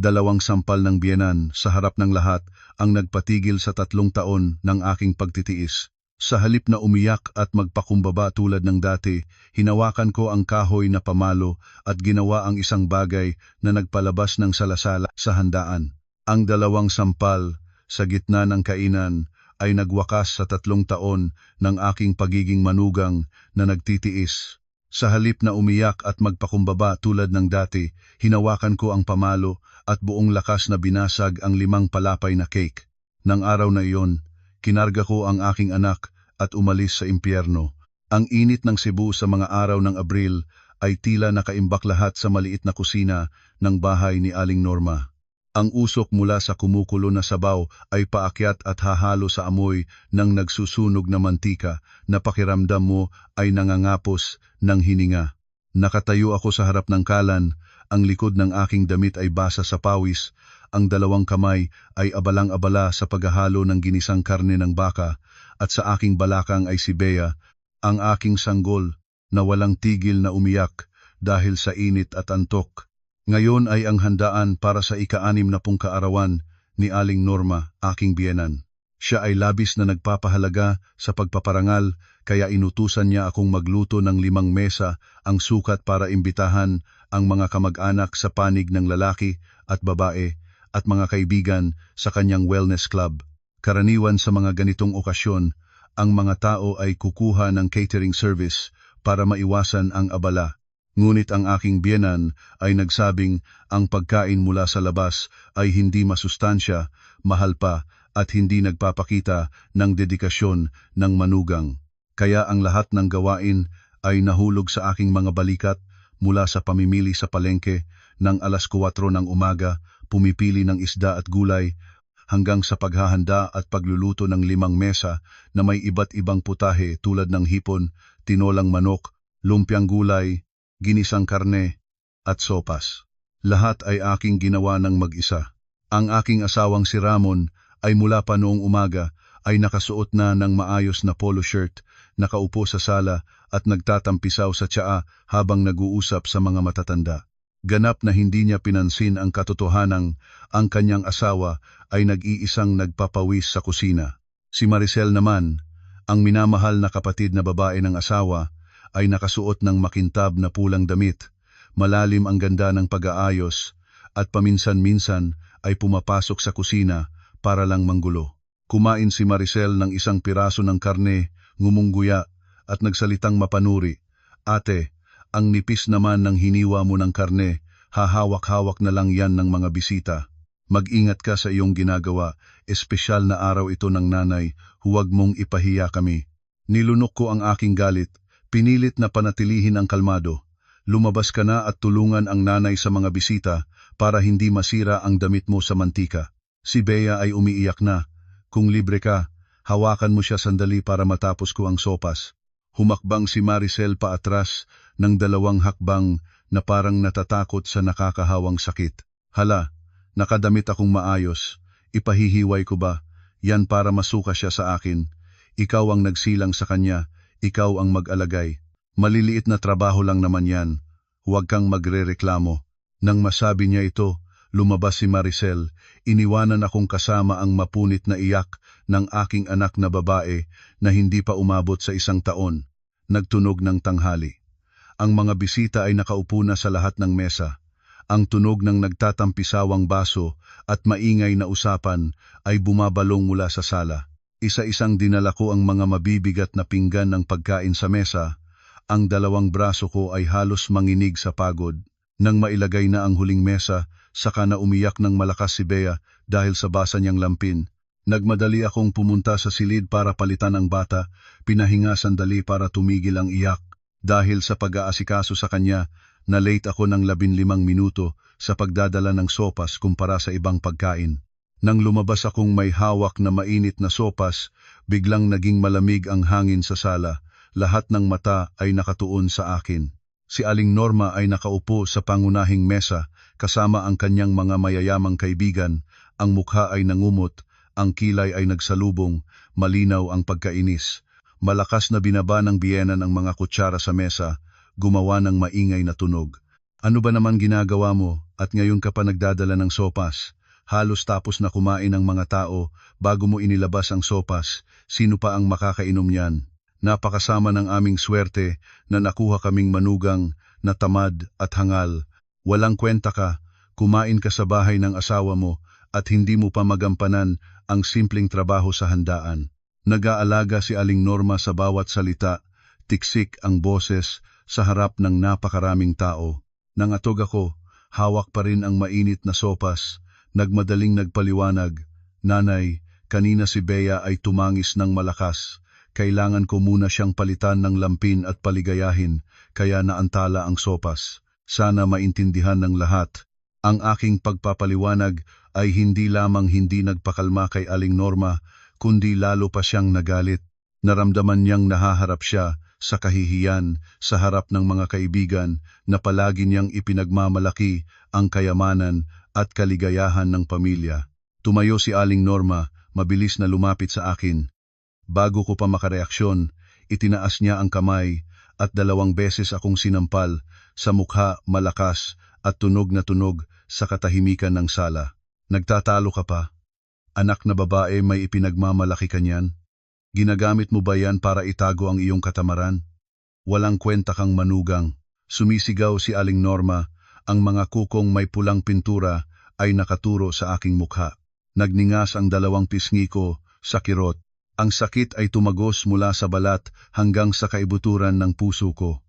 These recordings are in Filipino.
Dalawang sampal ng biyenan sa harap ng lahat ang nagpatigil sa 3 taon ng aking pagtitiis. Sa halip na umiyak at magpakumbaba tulad ng dati, hinawakan ko ang kahoy na pamalo at ginawa ang isang bagay na nagpalabas ng salasala sa handaan. Ang dalawang sampal sa gitna ng kainan ay nagwakas sa 3 taon ng aking pagiging manugang na nagtitiis. Sa halip na umiyak at magpakumbaba tulad ng dati, hinawakan ko ang pamalo at buong lakas na binasag ang 5 palapay na cake. Nang araw na iyon, kinarga ko ang aking anak at umalis sa impyerno. Ang init ng Cebu sa mga araw ng Abril ay tila nakaimbak lahat sa maliit na kusina ng bahay ni Aling Norma. Ang usok mula sa kumukulo na sabaw ay paakyat at hahalo sa amoy ng nagsusunog na mantika na pakiramdam mo ay nangangapos ng hininga. Nakatayo ako sa harap ng kalan, ang likod ng aking damit ay basa sa pawis, ang 2 kamay ay abalang-abala sa paghahalo ng ginisang karne ng baka, at sa aking balakang ay si Bea, ang aking sanggol na walang tigil na umiyak dahil sa init at antok. Ngayon ay ang handaan para sa ika-6 na kaarawan ni Aling Norma, aking biyenan. Siya ay labis na nagpapahalaga sa pagpaparangal, kaya inutusan niya akong magluto ng 5 mesa, ang sukat para imbitahan ang mga kamag-anak sa panig ng lalaki at babae at mga kaibigan sa kanyang wellness club. Karaniwan sa mga ganitong okasyon, ang mga tao ay kukuha ng catering service para maiwasan ang abala. Ngunit ang aking biyenan ay nagsabing ang pagkain mula sa labas ay hindi masustansya, mahal pa at hindi nagpapakita ng dedikasyon ng manugang. Kaya ang lahat ng gawain ay nahulog sa aking mga balikat, mula sa pamimili sa palengke ng alas 4 ng umaga, pumipili ng isda at gulay, hanggang sa paghahanda at pagluluto ng 5 mesa na may iba't ibang putahe tulad ng hipon, tinolang manok, lumpiang gulay, ginisang karne, at sopas. Lahat ay aking ginawa ng mag-isa. Ang aking asawang si Ramon ay mula pa noong umaga ay nakasuot na ng maayos na polo shirt, nakaupo sa sala at nagtatampisaw sa tsaa habang nag-uusap sa mga matatanda. Ganap na hindi niya pinansin ang katotohanang ang kanyang asawa ay nag-iisang nagpapawis sa kusina. Si Maricel naman, ang minamahal na kapatid na babae ng asawa, ay nakasuot ng makintab na pulang damit. Malalim ang ganda ng pag-aayos at paminsan-minsan ay pumapasok sa kusina para lang manggulo. Kumain si Maricel ng isang piraso ng karne, ngumungguya at nagsalitang mapanuri. Ate, ang nipis naman ng hiniwa mo ng karne, hahawak-hawak na lang yan ng mga bisita. Mag-ingat ka sa iyong ginagawa, espesyal na araw ito ng nanay, huwag mong ipahiya kami. Nilunok ko ang aking galit. Pinilit na panatilihin ang kalmado. Lumabas ka na at tulungan ang nanay sa mga bisita para hindi masira ang damit mo sa mantika. Si Bea ay umiiyak na. Kung libre ka, hawakan mo siya sandali para matapos ko ang sopas. Humakbang si Maricel paatras ng 2 hakbang na parang natatakot sa nakakahawang sakit. Hala, nakadamit akong maayos. Ipahihiway ko ba? Yan para masuka siya sa akin. Ikaw ang nagsilang sa kanya. Ikaw ang mag-alagay. Maliliit na trabaho lang naman yan. Huwag kang magrereklamo. Nang masabi niya ito, lumabas si Maricel. Iniwanan akong kasama ang mapunit na iyak ng aking anak na babae na hindi pa umabot sa 1 taon. Nagtunog ng tanghali. Ang mga bisita ay nakaupo na sa lahat ng mesa. Ang tunog ng nagtatampisawang baso at maingay na usapan ay bumabalong mula sa sala. Isa-isang dinala ko ang mga mabibigat na pinggan ng pagkain sa mesa. Ang 2 braso ko ay halos manginig sa pagod. Nang mailagay na ang huling mesa, saka na umiyak ng malakas si Bea dahil sa basa niyang lampin. Nagmadali akong pumunta sa silid para palitan ang bata, pinahinga sandali para tumigil ang iyak. Dahil sa pag-aasikaso sa kanya, na late ako ng 15 minuto sa pagdadala ng sopas kumpara sa ibang pagkain. Nang lumabas akong may hawak na mainit na sopas, biglang naging malamig ang hangin sa sala. Lahat ng mata ay nakatuon sa akin. Si Aling Norma ay nakaupo sa pangunahing mesa, kasama ang kanyang mga mayayamang kaibigan. Ang mukha ay nangumot, ang kilay ay nagsalubong, malinaw ang pagkainis. Malakas na binaba ng biyenan ang mga kutsara sa mesa, gumawa ng maingay na tunog. Ano ba naman ginagawa mo, At ngayon ka pa nagdadala ng sopas. Halos tapos na kumain ang mga tao bago mo inilabas ang sopas. Sino pa ang makakainom niyan? Napakasama ng aming swerte na nakuha kaming manugang na tamad at hangal. Walang kwenta ka, kumain ka sa bahay ng asawa mo at hindi mo pa magampanan ang simpleng trabaho sa handaan. Nag-aalaga si Aling Norma sa bawat salita, tiksik ang boses sa harap ng napakaraming tao. Nangatog ako, hawak pa rin ang mainit na sopas, nagmadaling nagpaliwanag, "Nanay, kanina si Bea ay tumangis ng malakas. Kailangan ko muna siyang palitan ng lampin at paligayahin, kaya naantala ang sopas. Sana maintindihan ng lahat." Ang aking pagpapaliwanag ay hindi lamang hindi nagpakalma kay Aling Norma, kundi lalo pa siyang nagalit. Naramdaman niyang nahaharap siya sa kahihiyan sa harap ng mga kaibigan na palagi niyang ipinagmamalaki ang kayamanan at kaligayahan ng pamilya. Tumayo si Aling Norma, mabilis na lumapit sa akin. Bago ko pa makareaksyon, itinaas niya ang kamay at 2 beses akong sinampal sa mukha, malakas at tunog na tunog sa katahimikan ng sala. "Nagtatalo ka pa? Anak na babae, may ipinagmamalaki ka niyan? Ginagamit mo ba yan para itago ang iyong katamaran? Walang kwenta kang manugang." Sumisigaw si Aling Norma, ang mga kukong may pulang pintura ay nakaturo sa aking mukha. Nagningas ang 2 pisngi ko sa kirot. Ang sakit ay tumagos mula sa balat hanggang sa kaibuturan ng puso ko.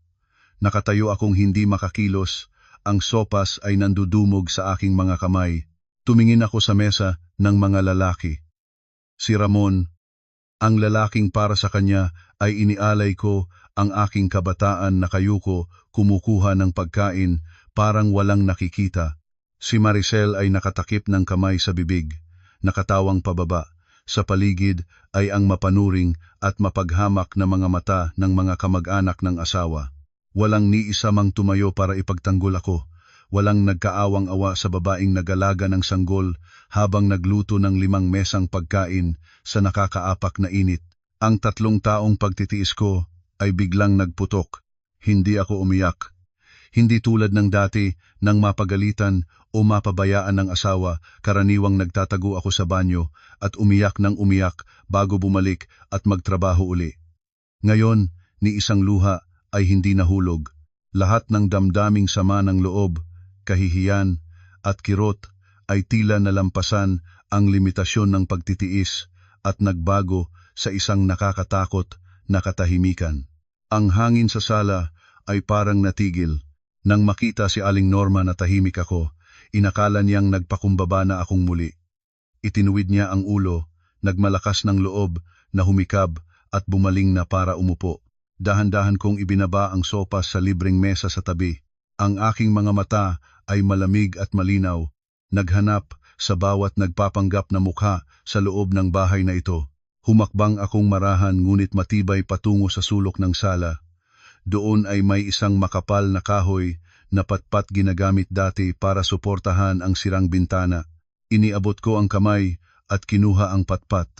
Nakatayo akong hindi makakilos, ang sopas ay nandudumog sa aking mga kamay. Tumingin ako sa mesa ng mga lalaki. Si Ramon, ang lalaking para sa kanya ay inialay ko ang aking kabataan na kayuko kumukuha ng pagkain parang walang nakikita. Si Maricel ay nakatakip ng kamay sa bibig, nakatawang pababa. Sa paligid ay ang mapanuring at mapaghamak na mga mata ng mga kamag-anak ng asawa. Walang ni isa mang tumayo para ipagtanggol ako. Walang nagkaawang-awa sa babaeng nagalaga ng sanggol habang nagluto ng 5 mesang pagkain sa nakakaapak na init. Ang 3 taong pagtitiis ko ay biglang nagputok. Hindi ako umiyak. Hindi tulad ng dati nang mapagalitan o mapabayaan ng asawa, karaniwang nagtatago ako sa banyo at umiyak ng umiyak bago bumalik at magtrabaho uli. Ngayon, ni isang luha ay hindi nahulog. Lahat ng damdaming sama ng loob, kahihiyan at kirot ay tila nalampasan ang limitasyon ng pagtitiis at nagbago sa isang nakakatakot na katahimikan. Ang hangin sa sala ay parang natigil. Nang makita si Aling Norma na tahimik ako, inakala niyang nagpakumbaba na akong muli. Itinuwid niya ang ulo, nagmalakas ng loob na humikab at bumaling na para umupo. Dahan-dahan kong ibinaba ang sopas sa libreng mesa sa tabi. Ang aking mga mata ay malamig at malinaw, naghanap sa bawat nagpapanggap na mukha sa loob ng bahay na ito. Humakbang akong marahan ngunit matibay patungo sa sulok ng sala. Doon ay may isang makapal na kahoy na patpat ginagamit dati para suportahan ang sirang bintana. Iniabot ko ang kamay at kinuha ang patpat.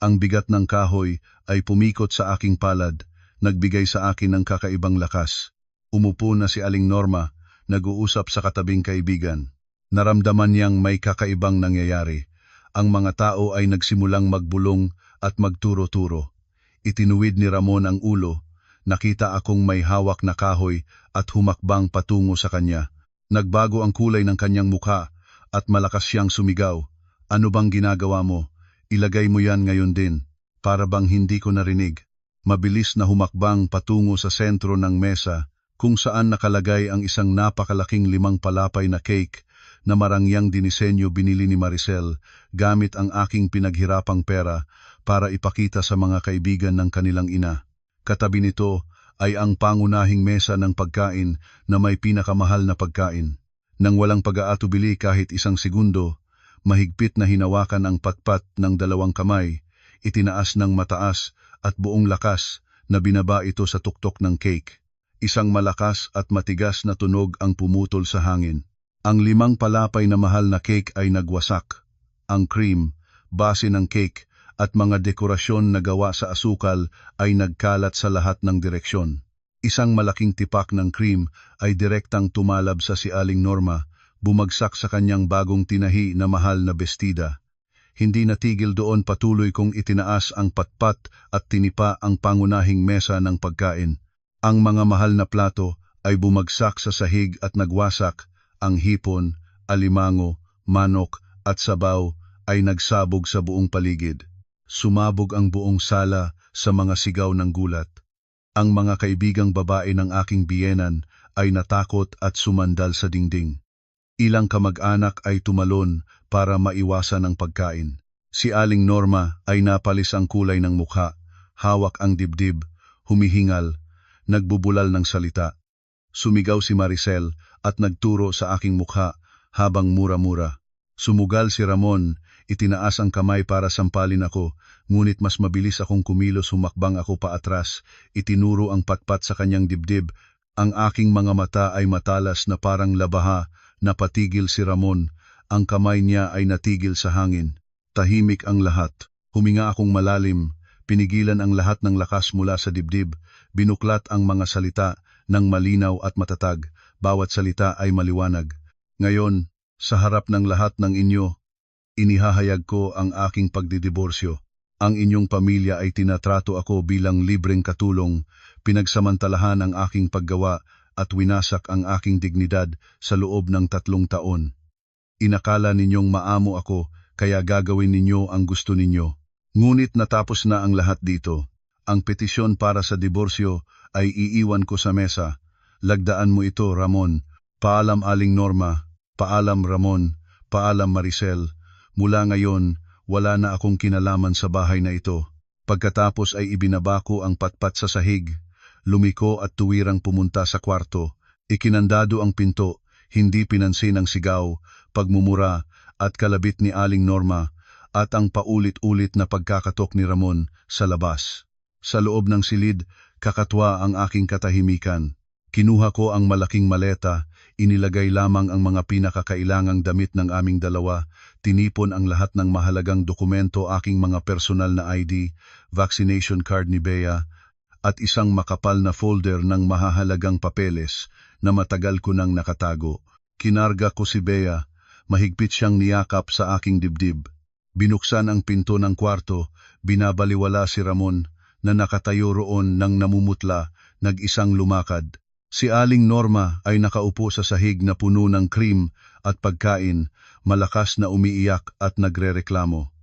Ang bigat ng kahoy ay pumikot sa aking palad, nagbigay sa akin ng kakaibang lakas. Umupo na si Aling Norma, nag-uusap sa katabing kaibigan. Naramdaman niyang may kakaibang nangyayari. Ang mga tao ay nagsimulang magbulong at magturo-turo. Itinuwid ni Ramon ang ulo. Nakita akong may hawak na kahoy at humakbang patungo sa kanya. Nagbago ang kulay ng kanyang mukha at malakas siyang sumigaw. "Ano bang ginagawa mo? Ilagay mo yan ngayon din." Para bang hindi ko narinig. Mabilis na humakbang patungo sa sentro ng mesa kung saan nakalagay ang isang napakalaking 5 palapay na cake na marangyang dinisenyo binili ni Maricel gamit ang aking pinaghirapang pera para ipakita sa mga kaibigan ng kanilang ina. Katabi nito ay ang pangunahing mesa ng pagkain na may pinakamahal na pagkain. Nang walang pag-aatubili kahit isang segundo, mahigpit na hinawakan ang patpat ng 2 kamay, itinaas ng mataas at buong lakas na binaba ito sa tuktok ng cake. Isang malakas at matigas na tunog ang pumutol sa hangin. Ang 5 palapay na mahal na cake ay nagwasak. Ang cream, base ng cake, at mga dekorasyon na gawa sa asukal ay nagkalat sa lahat ng direksyon. Isang malaking tipak ng cream ay direktang tumalab sa si Aling Norma, bumagsak sa kanyang bagong tinahi na mahal na bestida. Hindi natigil doon, patuloy kong itinaas ang patpat at tinipa ang pangunahing mesa ng pagkain. Ang mga mahal na plato ay bumagsak sa sahig at nagwasak, ang hipon, alimango, manok at sabaw ay nagsabog sa buong paligid. Sumabog ang buong sala sa mga sigaw ng gulat. Ang mga kaibigang babae ng aking biyenan ay natakot at sumandal sa dingding. Ilang kamag-anak ay tumalon para maiwasan ang pagkain. Si Aling Norma ay napalis ang kulay ng mukha, hawak ang dibdib, humihingal, nagbubulal ng salita. Sumigaw si Maricel at nagturo sa aking mukha habang mura-mura. Sumugal si Ramon, itinaas ang kamay para sampalin ako, ngunit mas mabilis akong kumilos, humakbang ako paatras, itinuro ang patpat sa kanyang dibdib. Ang aking mga mata ay matalas na parang labaha. Napatigil si Ramon, ang kamay niya ay natigil sa hangin. Tahimik ang lahat. Huminga akong malalim, pinigilan ang lahat ng lakas mula sa dibdib, binuklat ang mga salita ng malinaw at matatag, bawat salita ay maliwanag. Ngayon, sa harap ng lahat ng inyo, inihahayag ko ang aking pagdidiborsyo. Ang inyong pamilya ay tinatrato ako bilang libreng katulong, pinagsamantalahan ang aking paggawa at winasak ang aking dignidad sa loob ng 3 taon. Inakala ninyong maamo ako, kaya gagawin ninyo ang gusto ninyo. Ngunit natapos na ang lahat dito. Ang petisyon para sa diborsyo ay iiwan ko sa mesa. Lagdaan mo ito, Ramon. Paalam, Aling Norma. Paalam, Ramon. Paalam, Maricel. Mula ngayon, wala na akong kinalaman sa bahay na ito. Pagkatapos ay ibinaba ko ang patpat sa sahig. Lumiko at tuwirang pumunta sa kwarto. Ikinandado ang pinto, hindi pinansin ang sigaw, pagmumura at kalabit ni Aling Norma at ang paulit-ulit na pagkakatok ni Ramon sa labas. Sa loob ng silid, kakatwa ang aking katahimikan. Kinuha ko ang malaking maleta, inilagay lamang ang mga pinakakailangang damit ng aming dalawa, tinipon ang lahat ng mahalagang dokumento, aking mga personal na ID, vaccination card ni Bea, at isang makapal na folder ng mahahalagang papeles na matagal ko nang nakatago. Kinarga ko si Bea, mahigpit siyang niyakap sa aking dibdib. Binuksan ang pinto ng kwarto, binabaliwala si Ramon na nakatayo roon nang namumutla, nag-isang lumakad. Si Aling Norma ay nakaupo sa sahig na puno ng cream at pagkain, malakas na umiiyak at nagrereklamo.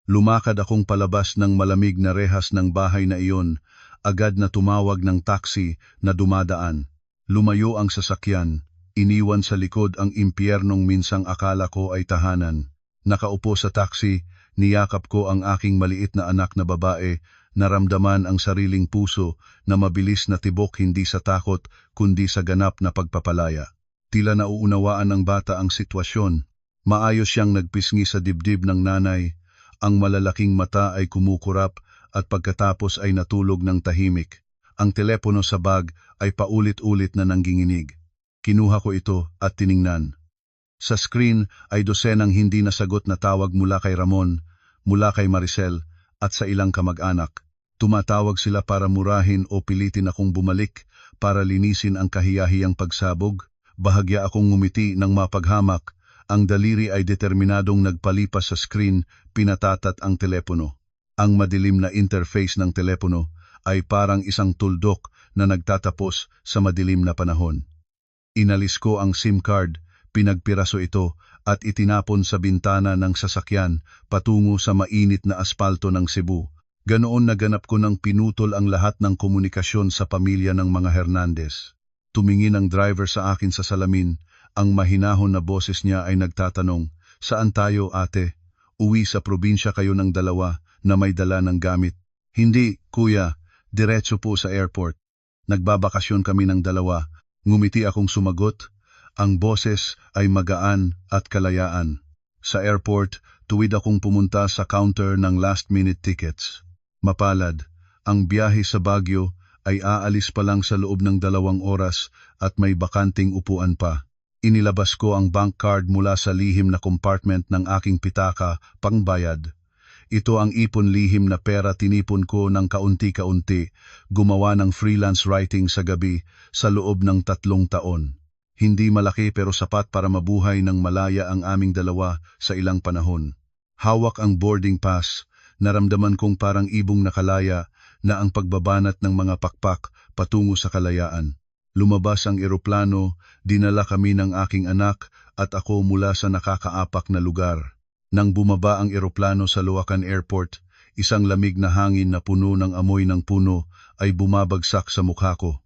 Lumakad akong palabas ng malamig na rehas ng bahay na iyon, agad na tumawag ng taxi na dumadaan. Lumayo ang sasakyan, iniwan sa likod ang impyernong minsang akala ko ay tahanan. Nakaupo sa taxi, niyakap ko ang aking maliit na anak na babae, naramdaman ang sariling puso na mabilis na tibok, hindi sa takot kundi sa ganap na pagpapalaya. Tila nauunawaan ng bata ang sitwasyon. Maayos siyang nagpisngi sa dibdib ng nanay, ang malalaking mata ay kumukurap at pagkatapos ay natulog ng tahimik. Ang telepono sa bag ay paulit-ulit na nangginginig. Kinuha ko ito at tiningnan. Sa screen ay dosenang hindi nasagot na tawag mula kay Ramon, mula kay Maricel at sa ilang kamag-anak. Tumatawag sila para murahin o pilitin akong bumalik para linisin ang kahiyahiyang pagsabog. Bahagya akong ngumiti ng mapaghamak. Ang daliri ay determinadong nagpalipas sa screen, pinatatat ang telepono. Ang madilim na interface ng telepono ay parang isang tuldok na nagtatapos sa madilim na panahon. Inalis ko ang SIM card, pinagpiraso ito at itinapon sa bintana ng sasakyan patungo sa mainit na aspalto ng Cebu. Ganoon naganap ko nang pinutol ang lahat ng komunikasyon sa pamilya ng mga Hernandez. Tumingin ang driver sa akin sa salamin, ang mahinahon na boses niya ay nagtatanong, "Saan tayo, ate? Uwi sa probinsya kayo ng dalawa na may dala ng gamit?" "Hindi, kuya, diretso po sa airport. Nagbabakasyon kami ng dalawa." Ngumiti akong sumagot. Ang boses ay magaan at kalayaan. Sa airport, tuwid akong pumunta sa counter ng last-minute tickets. Mapalad, ang biyahe sa Baguio ay aalis pa lang sa loob ng 2 oras at may bakanting upuan pa. Inilabas ko ang bank card mula sa lihim na compartment ng aking pitaka, pangbayad. Ito ang ipon lihim na pera, tinipon ko ng kaunti-kaunti, gumawa ng freelance writing sa gabi sa loob ng 3 taon. Hindi malaki pero sapat para mabuhay ng malaya ang aming dalawa sa ilang panahon. Hawak ang boarding pass, naramdaman kong parang ibong nakalaya na ang pagbabanat ng mga pakpak patungo sa kalayaan. Lumabas ang eroplano, dinala kami ng aking anak at ako mula sa nakakaapak na lugar. Nang bumaba ang eroplano sa Luacan Airport, isang lamig na hangin na puno ng amoy ng puno ay bumabagsak sa mukha ko.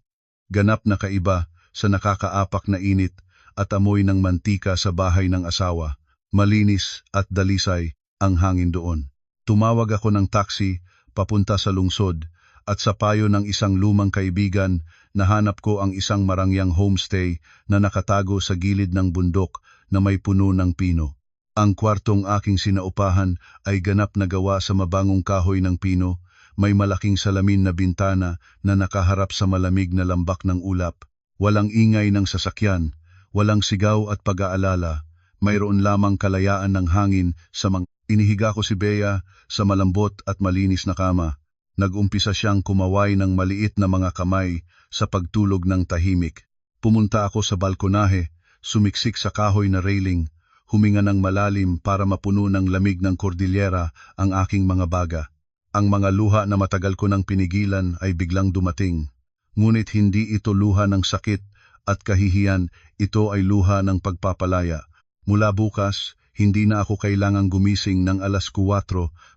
Ganap na kaiba sa nakakaapak na init at amoy ng mantika sa bahay ng asawa. Malinis at dalisay ang hangin doon. Tumawag ako ng taxi papunta sa lungsod at sa payo ng isang lumang kaibigan, nahanap ko ang isang marangyang homestay na nakatago sa gilid ng bundok na may puno ng pino. Ang kwartong aking sinaupahan ay ganap na gawa sa mabangong kahoy ng pino, may malaking salamin na bintana na nakaharap sa malamig na lambak ng ulap. Walang ingay ng sasakyan, walang sigaw at pag-aalala, mayroon lamang kalayaan ng hangin sa mga... Inihiga ko si Bea sa malambot at malinis na kama. Nag-umpisa siyang kumaway ng maliit na mga kamay sa pagtulog ng tahimik. Pumunta ako sa balkonahe, sumiksik sa kahoy na railing, huminga ng malalim para mapuno ng lamig ng kordilyera ang aking mga baga. Ang mga luha na matagal ko nang pinigilan ay biglang dumating. Ngunit hindi ito luha ng sakit at kahihiyan, ito ay luha ng pagpapalaya. Mula bukas, hindi na ako kailangang gumising ng alas 4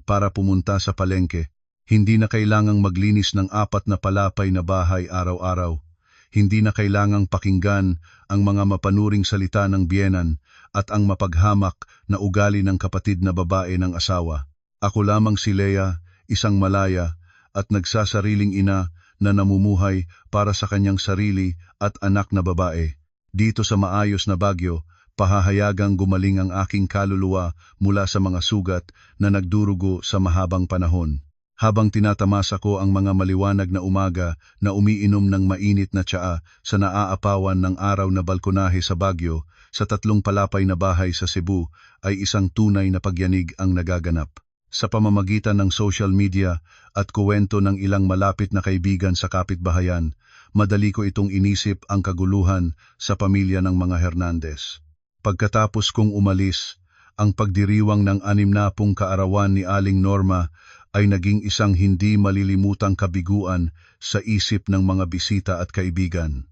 para pumunta sa palengke. Hindi na kailangang maglinis ng 4 na palapay na bahay araw-araw. Hindi na kailangang pakinggan ang mga mapanuring salita ng biyenan at ang mapaghamak na ugali ng kapatid na babae ng asawa. Ako lamang si Lea, isang malaya at nagsasariling ina na namumuhay para sa kanyang sarili at anak na babae. Dito sa maayos na Baguio, pahahayagang gumaling ang aking kaluluwa mula sa mga sugat na nagdurugo sa mahabang panahon. Habang tinatamasa ko ang mga maliwanag na umaga na umiinom ng mainit na tsaa sa naaapawan ng araw na balkonahe sa Baguio, sa 3 palapay na bahay sa Cebu ay isang tunay na pagyanig ang nagaganap. Sa pamamagitan ng social media at kuwento ng ilang malapit na kaibigan sa kapitbahayan, madali ko itong inisip ang kaguluhan sa pamilya ng mga Hernandez. Pagkatapos kong umalis, ang pagdiriwang ng 60 kaarawan ni Aling Norma ay naging isang hindi malilimutang kabiguan sa isip ng mga bisita at kaibigan.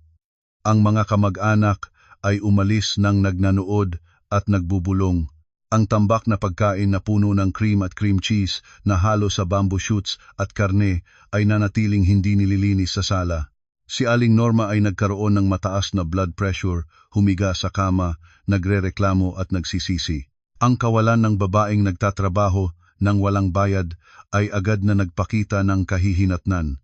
Ang mga kamag-anak ay umalis nang nagnanood at nagbubulong. Ang tambak na pagkain na puno ng cream at cream cheese na halo sa bamboo shoots at karne ay nanatiling hindi nililinis sa sala. Si Aling Norma ay nagkaroon ng mataas na blood pressure, humiga sa kama, nagrereklamo at nagsisisi. Ang kawalan ng babaeng nagtatrabaho nang walang bayad ay agad na nagpakita ng kahihinatnan.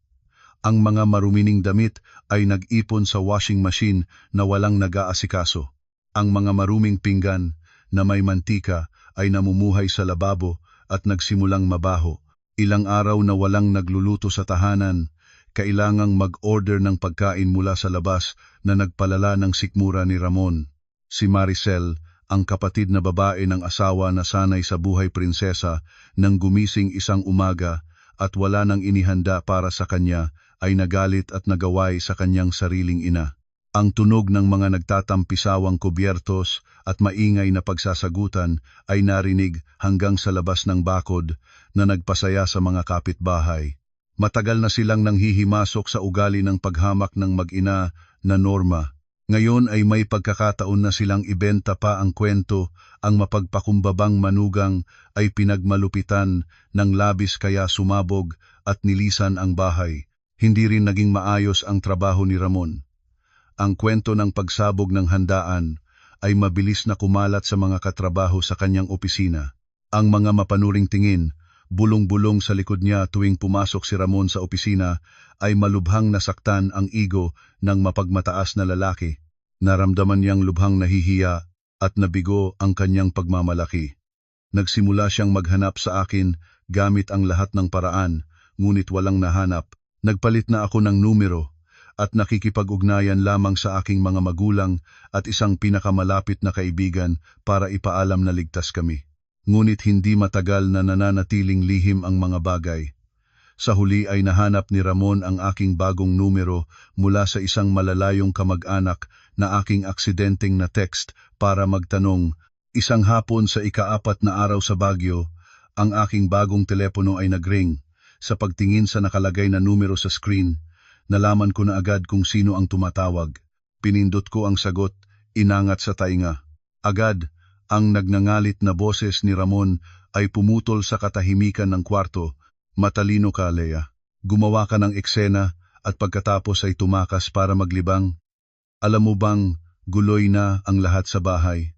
Ang mga marumining damit ay nag-ipon sa washing machine na walang nag-aasikaso. Ang mga maruming pinggan na may mantika ay namumuhay sa lababo at nagsimulang mabaho. Ilang araw na walang nagluluto sa tahanan, kailangang mag-order ng pagkain mula sa labas na nagpalala ng sikmura ni Ramon. Si Maricel, ang kapatid na babae ng asawa na sanay sa buhay prinsesa, nang gumising isang umaga at wala nang inihanda para sa kanya, ay nagalit at nagaway sa kanyang sariling ina. Ang tunog ng mga nagtatampisawang kubyertos at maingay na pagsasagutan ay narinig hanggang sa labas ng bakod na nagpasaya sa mga kapitbahay. Matagal na silang nanghihimasok sa ugali ng paghamak ng mag-ina na Norma. Ngayon ay may pagkakataon na silang ibenta pa ang kwento, ang mapagpakumbabang manugang ay pinagmalupitan ng labis kaya sumabog at nilisan ang bahay. Hindi rin naging maayos ang trabaho ni Ramon. Ang kwento ng pagsabog ng handaan ay mabilis na kumalat sa mga katrabaho sa kanyang opisina. Ang mga mapanuring tingin, bulong-bulong sa likod niya tuwing pumasok si Ramon sa opisina, ay malubhang nasaktan ang ego ng mapagmataas na lalaki. Naramdaman niyang lubhang nahihiya at nabigo ang kanyang pagmamalaki. Nagsimula siyang maghanap sa akin gamit ang lahat ng paraan, ngunit walang nahanap. Nagpalit na ako ng numero at nakikipag-ugnayan lamang sa aking mga magulang at isang pinakamalapit na kaibigan para ipaalam na ligtas kami. Ngunit hindi matagal na nananatiling lihim ang mga bagay. Sa huli ay nahanap ni Ramon ang aking bagong numero mula sa isang malalayong kamag-anak na aking aksidenteng na text para magtanong. Isang hapon sa ika-4 na araw sa Baguio, ang aking bagong telepono ay nagring. Sa pagtingin sa nakalagay na numero sa screen, nalaman ko na agad kung sino ang tumatawag. Pinindot ko ang sagot, inangat sa tainga. Agad, ang nagngangalit na boses ni Ramon ay pumutol sa katahimikan ng kwarto. Matalino ka, Lea. Gumawa ka ng eksena at pagkatapos ay tumakas para maglibang. Alam mo bang, guloy na ang lahat sa bahay.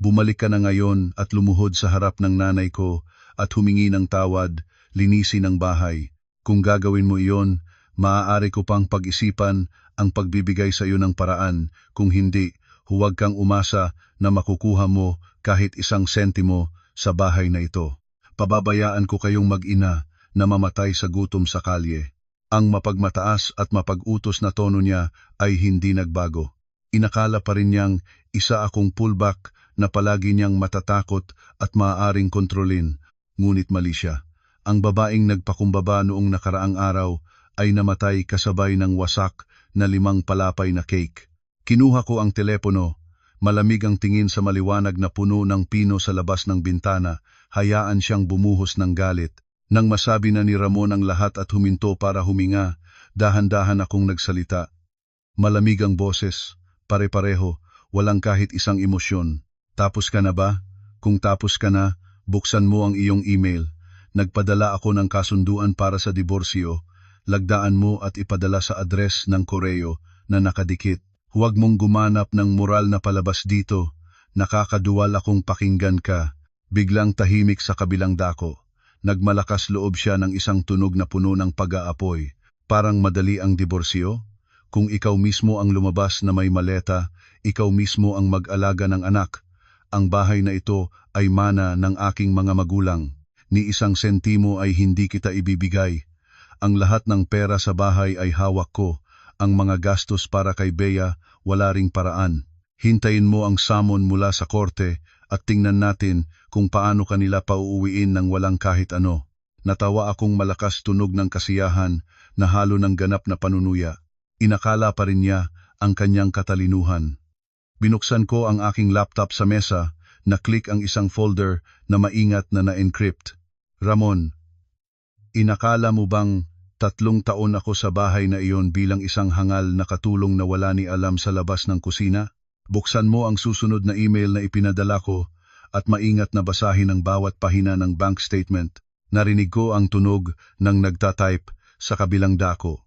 Bumalik ka na ngayon at lumuhod sa harap ng nanay ko at humingi ng tawad, linisin ang bahay. Kung gagawin mo iyon, maaari ko pang pag-isipan ang pagbibigay sa iyo ng paraan. Kung hindi, huwag kang umasa na makukuha mo kahit 1 sentimo sa bahay na ito. Pababayaan ko kayong mag-ina na mamatay sa gutom sa kalye. Ang mapagmataas at mapag-utos na tono niya ay hindi nagbago. Inakala pa rin niyang isa akong pullback na palagi niyang matatakot at maaaring kontrolin. Ngunit mali siya. Ang babaeng nagpakumbaba noong nakaraang araw ay namatay kasabay ng wasak na 5 palapay na cake. Kinuha ko ang telepono. Malamig ang tingin sa maliwanag na puno ng pino sa labas ng bintana. Hayaan siyang bumuhos ng galit. Nang masabi na ni Ramon ang lahat at huminto para huminga, dahan-dahan akong nagsalita. Malamig ang boses, pare-pareho, walang kahit isang emosyon. Tapos ka na ba? Kung tapos ka na, buksan mo ang iyong email. Nagpadala ako ng kasunduan para sa diborsyo. Lagdaan mo at ipadala sa address ng koreo na nakadikit. Huwag mong gumanap ng moral na palabas dito. Nakakaduwal akong pakinggan ka. Biglang tahimik sa kabilang dako. Nagmalakas loob siya ng isang tunog na puno ng pag-aapoy. Parang madali ang diborsyo? Kung ikaw mismo ang lumabas na may maleta, ikaw mismo ang mag-alaga ng anak. Ang bahay na ito ay mana ng aking mga magulang. Ni 1 sentimo ay hindi kita ibibigay. Ang lahat ng pera sa bahay ay hawak ko. Ang mga gastos para kay Bea, wala ring paraan. Hintayin mo ang samon mula sa korte at tingnan natin kung paano kanila pauuwiin ng walang kahit ano. Natawa akong malakas tunog ng kasiyahan na halo ng ganap na panunuya. Inakala pa rin niya ang kanyang katalinuhan. Binuksan ko ang aking laptop sa mesa, na-click ang isang folder na maingat na na-encrypt. Ramon, inakala mo bang 3 taon ako sa bahay na iyon bilang isang hangal na katulong na wala ni alam sa labas ng kusina? Buksan mo ang susunod na email na ipinadala ko at maingat na basahin ang bawat pahina ng bank statement. Narinig ko ang tunog ng nagtatype sa kabilang dako.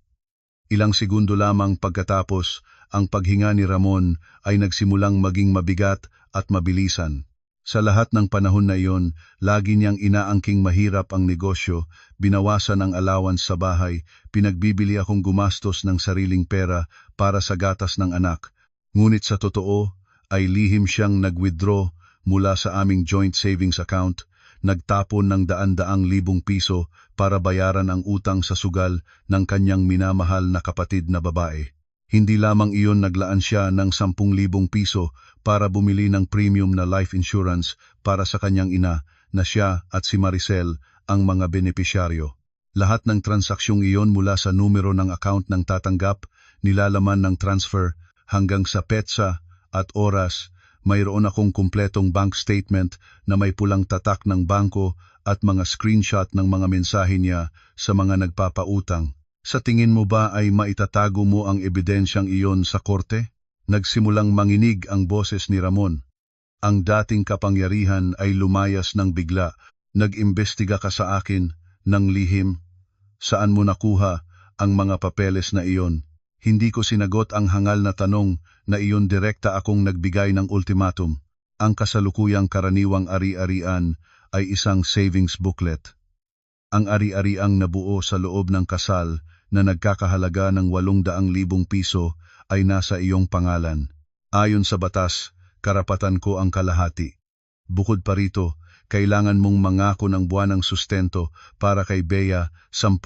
Ilang segundo lamang pagkatapos, ang paghinga ni Ramon ay nagsimulang maging mabigat at mabilisan. Sa lahat ng panahon na iyon, lagi niyang inaangking mahirap ang negosyo, binawasan ang allowance sa bahay, pinagbibili akong gumastos ng sariling pera para sa gatas ng anak. Ngunit sa totoo, ay lihim siyang nag-withdraw mula sa aming joint savings account, nagtapon ng daan-daang libong piso para bayaran ang utang sa sugal ng kanyang minamahal na kapatid na babae. Hindi lamang iyon, naglaan siya ng 10,000 piso para bumili ng premium na life insurance para sa kanyang ina na siya at si Maricel ang mga benepisyaryo. Lahat ng transaksyong iyon mula sa numero ng account ng tatanggap, nilalaman ng transfer, hanggang sa petsa at oras, mayroon akong kumpletong bank statement na may pulang tatak ng bangko at mga screenshot ng mga mensahe niya sa mga nagpapautang. Sa tingin mo ba ay maitatago mo ang ebidensyang iyon sa korte? Nagsimulang manginig ang boses ni Ramon. Ang dating kapangyarihan ay lumayas ng bigla. Nag-imbestiga ka sa akin ng lihim. Saan mo nakuha ang mga papeles na iyon? Hindi ko sinagot ang hangal na tanong na iyon, direkta akong nagbigay ng ultimatum. Ang kasalukuyang karaniwang ari-arian ay isang savings booklet. Ang ari-ariang nabuo sa loob ng kasal na nagkakahalaga ng 800,000 piso ay nasa iyong pangalan. Ayon sa batas, karapatan ko ang kalahati. Bukod pa rito, kailangan mong mangako ng buwanang sustento para kay Bea 10,000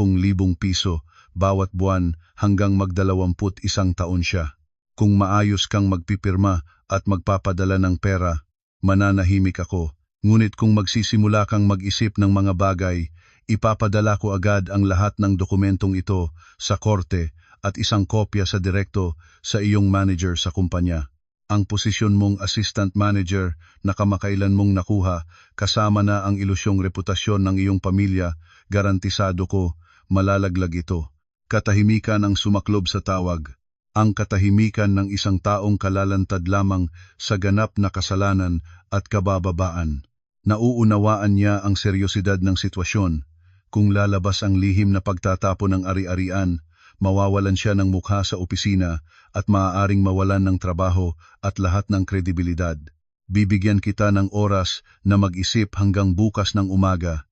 piso bawat buwan hanggang mag-21 taon siya. Kung maayos kang magpipirma at magpapadala ng pera, mananahimik ako. Ngunit kung magsisimula kang mag-isip ng mga bagay, ipapadala ko agad ang lahat ng dokumentong ito sa korte at isang kopya sa direkto sa iyong manager sa kumpanya. Ang posisyon mong assistant manager na kamakailan mong nakuha kasama na ang ilusyong reputasyon ng iyong pamilya, garantisado ko, malalaglag ito. Katahimikan ang sumaklob sa tawag. Ang katahimikan ng isang taong kalalantad lamang sa ganap na kasalanan at kabababaan. Nauunawaan niya ang seryosidad ng sitwasyon. Kung lalabas ang lihim na pagtatapon ng ari-arian, mawawalan siya ng mukha sa opisina at maaaring mawalan ng trabaho at lahat ng kredibilidad. Bibigyan kita ng oras na mag-isip hanggang bukas ng umaga.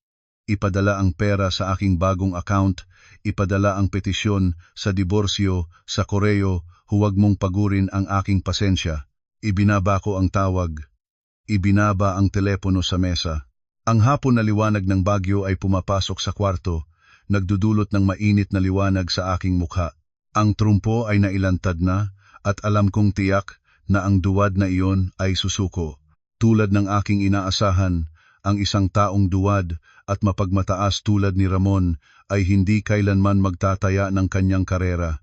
Ipadala ang pera sa aking bagong account, ipadala ang petisyon sa diborsyo, sa koreo, huwag mong pagurin ang aking pasensya. Ibinaba ko ang tawag. Ibinaba ang telepono sa mesa. Ang hapon na liwanag ng Bagyo ay pumapasok sa kwarto, nagdudulot ng mainit na liwanag sa aking mukha. Ang trumpo ay nailantad na at alam kong tiyak na ang duwad na iyon ay susuko. Tulad ng aking inaasahan, ang isang taong duwad at mapagmataas tulad ni Ramon ay hindi kailanman magtataya ng kanyang karera.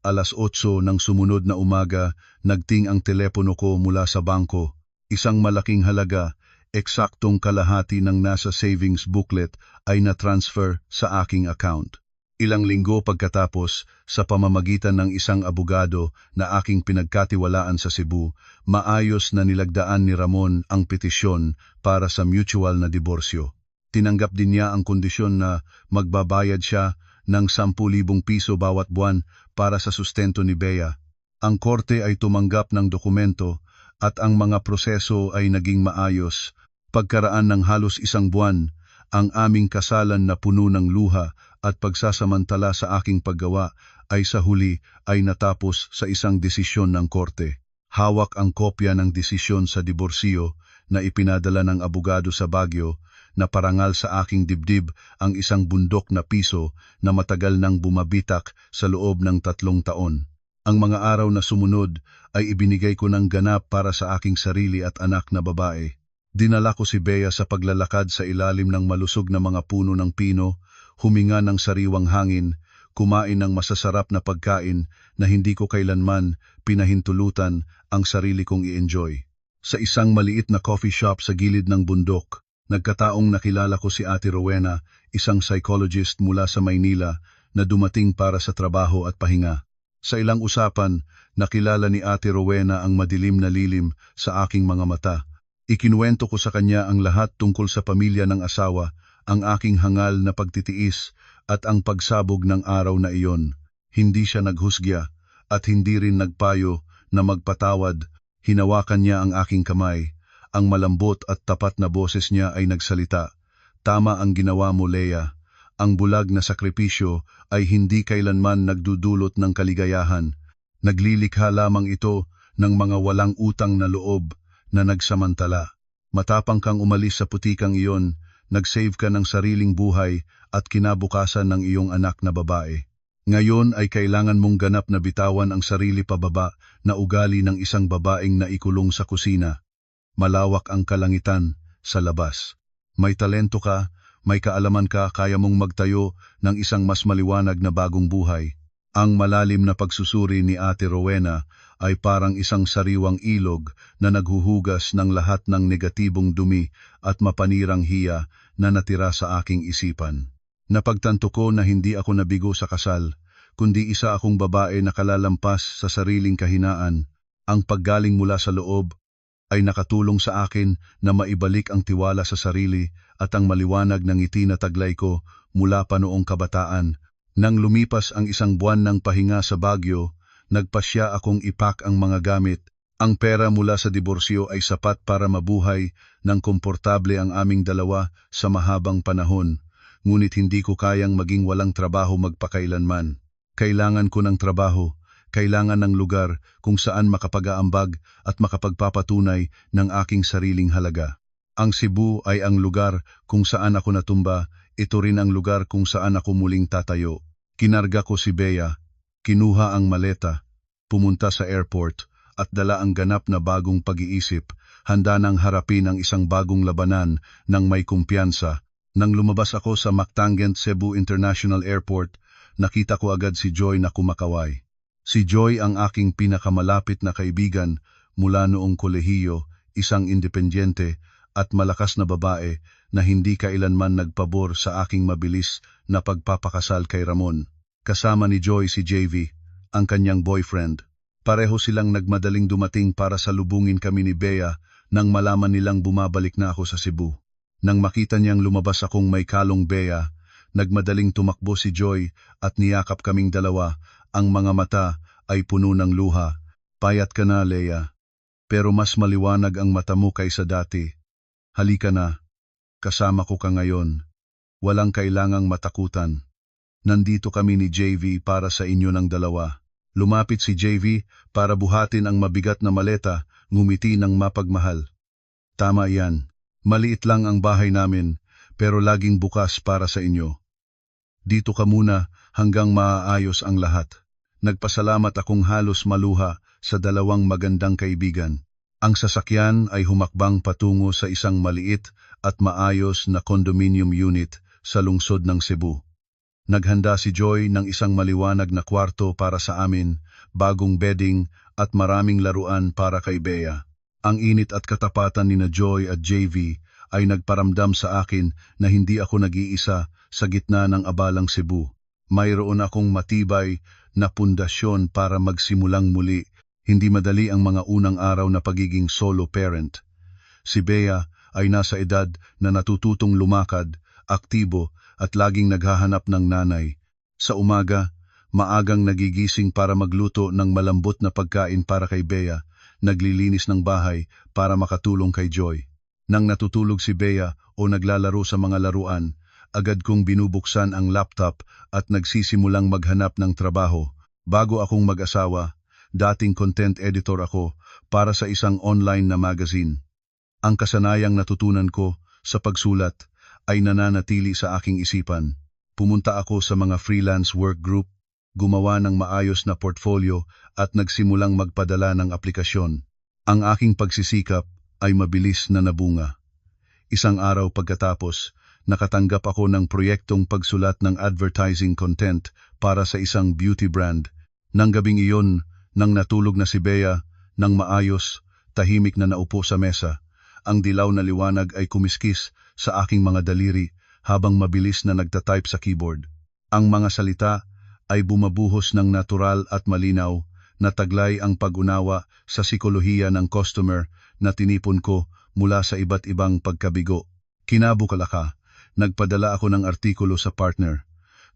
8:00 ng sumunod na umaga, nagting ang telepono ko mula sa bangko. Isang malaking halaga, eksaktong kalahati ng nasa savings booklet ay na-transfer sa aking account. Ilang linggo pagkatapos, sa pamamagitan ng isang abogado na aking pinagkatiwalaan sa Cebu, maayos na nilagdaan ni Ramon ang petisyon para sa mutual na diborsyo. Tinanggap din niya ang kondisyon na magbabayad siya ng 10,000 piso bawat buwan para sa sustento ni Bea. Ang korte ay tumanggap ng dokumento at ang mga proseso ay naging maayos. Pagkaraan ng halos 1 buwan, ang aming kasalan na puno ng luha at pagsasamantala sa aking paggawa ay sa huli ay natapos sa isang desisyon ng korte. Hawak ang kopya ng desisyon sa diborsyo na ipinadala ng abogado sa Baguio na parangal sa aking dibdib ang isang bundok na piso na matagal nang bumabitak sa loob ng 3 taon. Ang mga araw na sumunod ay ibinigay ko ng ganap para sa aking sarili at anak na babae. Dinala ko si Bea sa paglalakad sa ilalim ng malusog na mga puno ng pino, huminga ng sariwang hangin, kumain ng masasarap na pagkain na hindi ko kailanman pinahintulutan ang sarili kong i-enjoy. Sa isang maliit na coffee shop sa gilid ng bundok, nagkataong nakilala ko si Ate Rowena, isang psychologist mula sa Maynila na dumating para sa trabaho at pahinga. Sa ilang usapan, nakilala ni Ate Rowena ang madilim na lilim sa aking mga mata. Ikinuwento ko sa kanya ang lahat tungkol sa pamilya ng asawa, ang aking hangal na pagtitiis at ang pagsabog ng araw na iyon. Hindi siya naghusga at hindi rin nagpayo na magpatawad. Hinawakan niya ang aking kamay. Ang malambot at tapat na boses niya ay nagsalita. Tama ang ginawa mo, Leia. Ang bulag na sakripisyo ay hindi kailanman nagdudulot ng kaligayahan. Naglilikha lamang ito ng mga walang utang na loob na nagsamantala. Matapang kang umalis sa putikang iyon, nag-save ka ng sariling buhay at kinabukasan ng iyong anak na babae. Ngayon ay kailangan mong ganap na bitawan ang sarili pababa na ugali ng isang babaeng naikulong sa kusina. Malawak ang kalangitan sa labas. May talento ka, may kaalaman ka, kaya mong magtayo ng isang mas maliwanag na bagong buhay. Ang malalim na pagsusuri ni Ate Rowena ay parang isang sariwang ilog na naghuhugas ng lahat ng negatibong dumi at mapanirang hiya na natira sa aking isipan. Napagtanto ko na hindi ako nabigo sa kasal, kundi isa akong babae na kalalampas sa sariling kahinaan. Ang paggaling mula sa loob ay nakatulong sa akin na maibalik ang tiwala sa sarili at ang maliwanag ng ngiti na taglay ko mula pa noong kabataan. Nang lumipas ang 1 buwan ng pahinga sa Baguio, nagpasya akong ipak ang mga gamit. Ang pera mula sa diborsyo ay sapat para mabuhay ng komportable ang aming dalawa sa mahabang panahon. Ngunit hindi ko kayang maging walang trabaho magpakailanman. Kailangan ko ng trabaho, kailangan ng lugar kung saan makapag-aambag at makapagpapatunay ng aking sariling halaga. Ang Cebu ay ang lugar kung saan ako natumba, ito rin ang lugar kung saan ako muling tatayo. Kinarga ko si Bea, kinuha ang maleta, pumunta sa airport at dala ang ganap na bagong pag-iisip, handa nang harapin ang isang bagong labanan ng may kumpiyansa. Nang lumabas ako sa Mactanggent Cebu International Airport, nakita ko agad si Joy na kumakaway. Si Joy ang aking pinakamalapit na kaibigan mula noong kolehiyo, isang independyente at malakas na babae na hindi kailanman nagpabor sa aking mabilis na pagpapakasal kay Ramon. Kasama ni Joy si JV, ang kanyang boyfriend. Pareho silang nagmadaling dumating para salubungin kami ni Bea nang malaman nilang bumabalik na ako sa Cebu. Nang makita niyang lumabas akong may kalong Bea, nagmadaling tumakbo si Joy at niyakap kaming dalawa, ang mga mata ay puno ng luha. Payat ka na, Leia. Pero mas maliwanag ang mata mo kaysa dati. Halika na. Kasama ko ka ngayon. Walang kailangang matakutan. Nandito kami ni JV para sa inyo ng dalawa. Lumapit si JV para buhatin ang mabigat na maleta, ngumiti ng mapagmahal. Tama yan. Maliit lang ang bahay namin, pero laging bukas para sa inyo. Dito ka muna hanggang maaayos ang lahat. Nagpasalamat akong halos maluha sa dalawang magandang kaibigan. Ang sasakyan ay humakbang patungo sa isang maliit at maayos na condominium unit sa lungsod ng Cebu. Naghanda si Joy ng isang maliwanag na kwarto para sa amin, bagong bedding at maraming laruan para kay Bea. Ang init at katapatan ni na Joy at JV ay nagparamdam sa akin na hindi ako nag-iisa sa gitna ng abalang Cebu. Mayroon akong matibay na pundasyon para magsimulang muli. Hindi madali ang mga unang araw na pagiging solo parent. Si Bea ay nasa edad na natututong lumakad, aktibo at laging naghahanap ng nanay. Sa umaga, maagang nagigising para magluto ng malambot na pagkain para kay Bea, naglilinis ng bahay para makatulong kay Joy. Nang natutulog si Bea o naglalaro sa mga laruan, agad kong binubuksan ang laptop at nagsisimulang maghanap ng trabaho. Bago akong mag-asawa, dating content editor ako para sa isang online na magazine. Ang kasanayang natutunan ko sa pagsulat ay nananatili sa aking isipan. Pumunta ako sa mga freelance work group, gumawa ng maayos na portfolio at nagsimulang magpadala ng aplikasyon. Ang aking pagsisikap ay mabilis na nabunga. Isang araw pagkatapos, nakatanggap ako ng proyektong pagsulat ng advertising content para sa isang beauty brand. Nang gabing iyon, nang natulog na si Bea, nang maayos, tahimik na naupo sa mesa, ang dilaw na liwanag ay kumiskis sa aking mga daliri habang mabilis na nagtatype sa keyboard. Ang mga salita ay bumabuhos ng natural at malinaw, na taglay ang pag-unawa sa sikolohiya ng customer na tinipon ko mula sa iba't ibang pagkabigo. Kinabukalaka, nagpadala ako ng artikulo sa partner.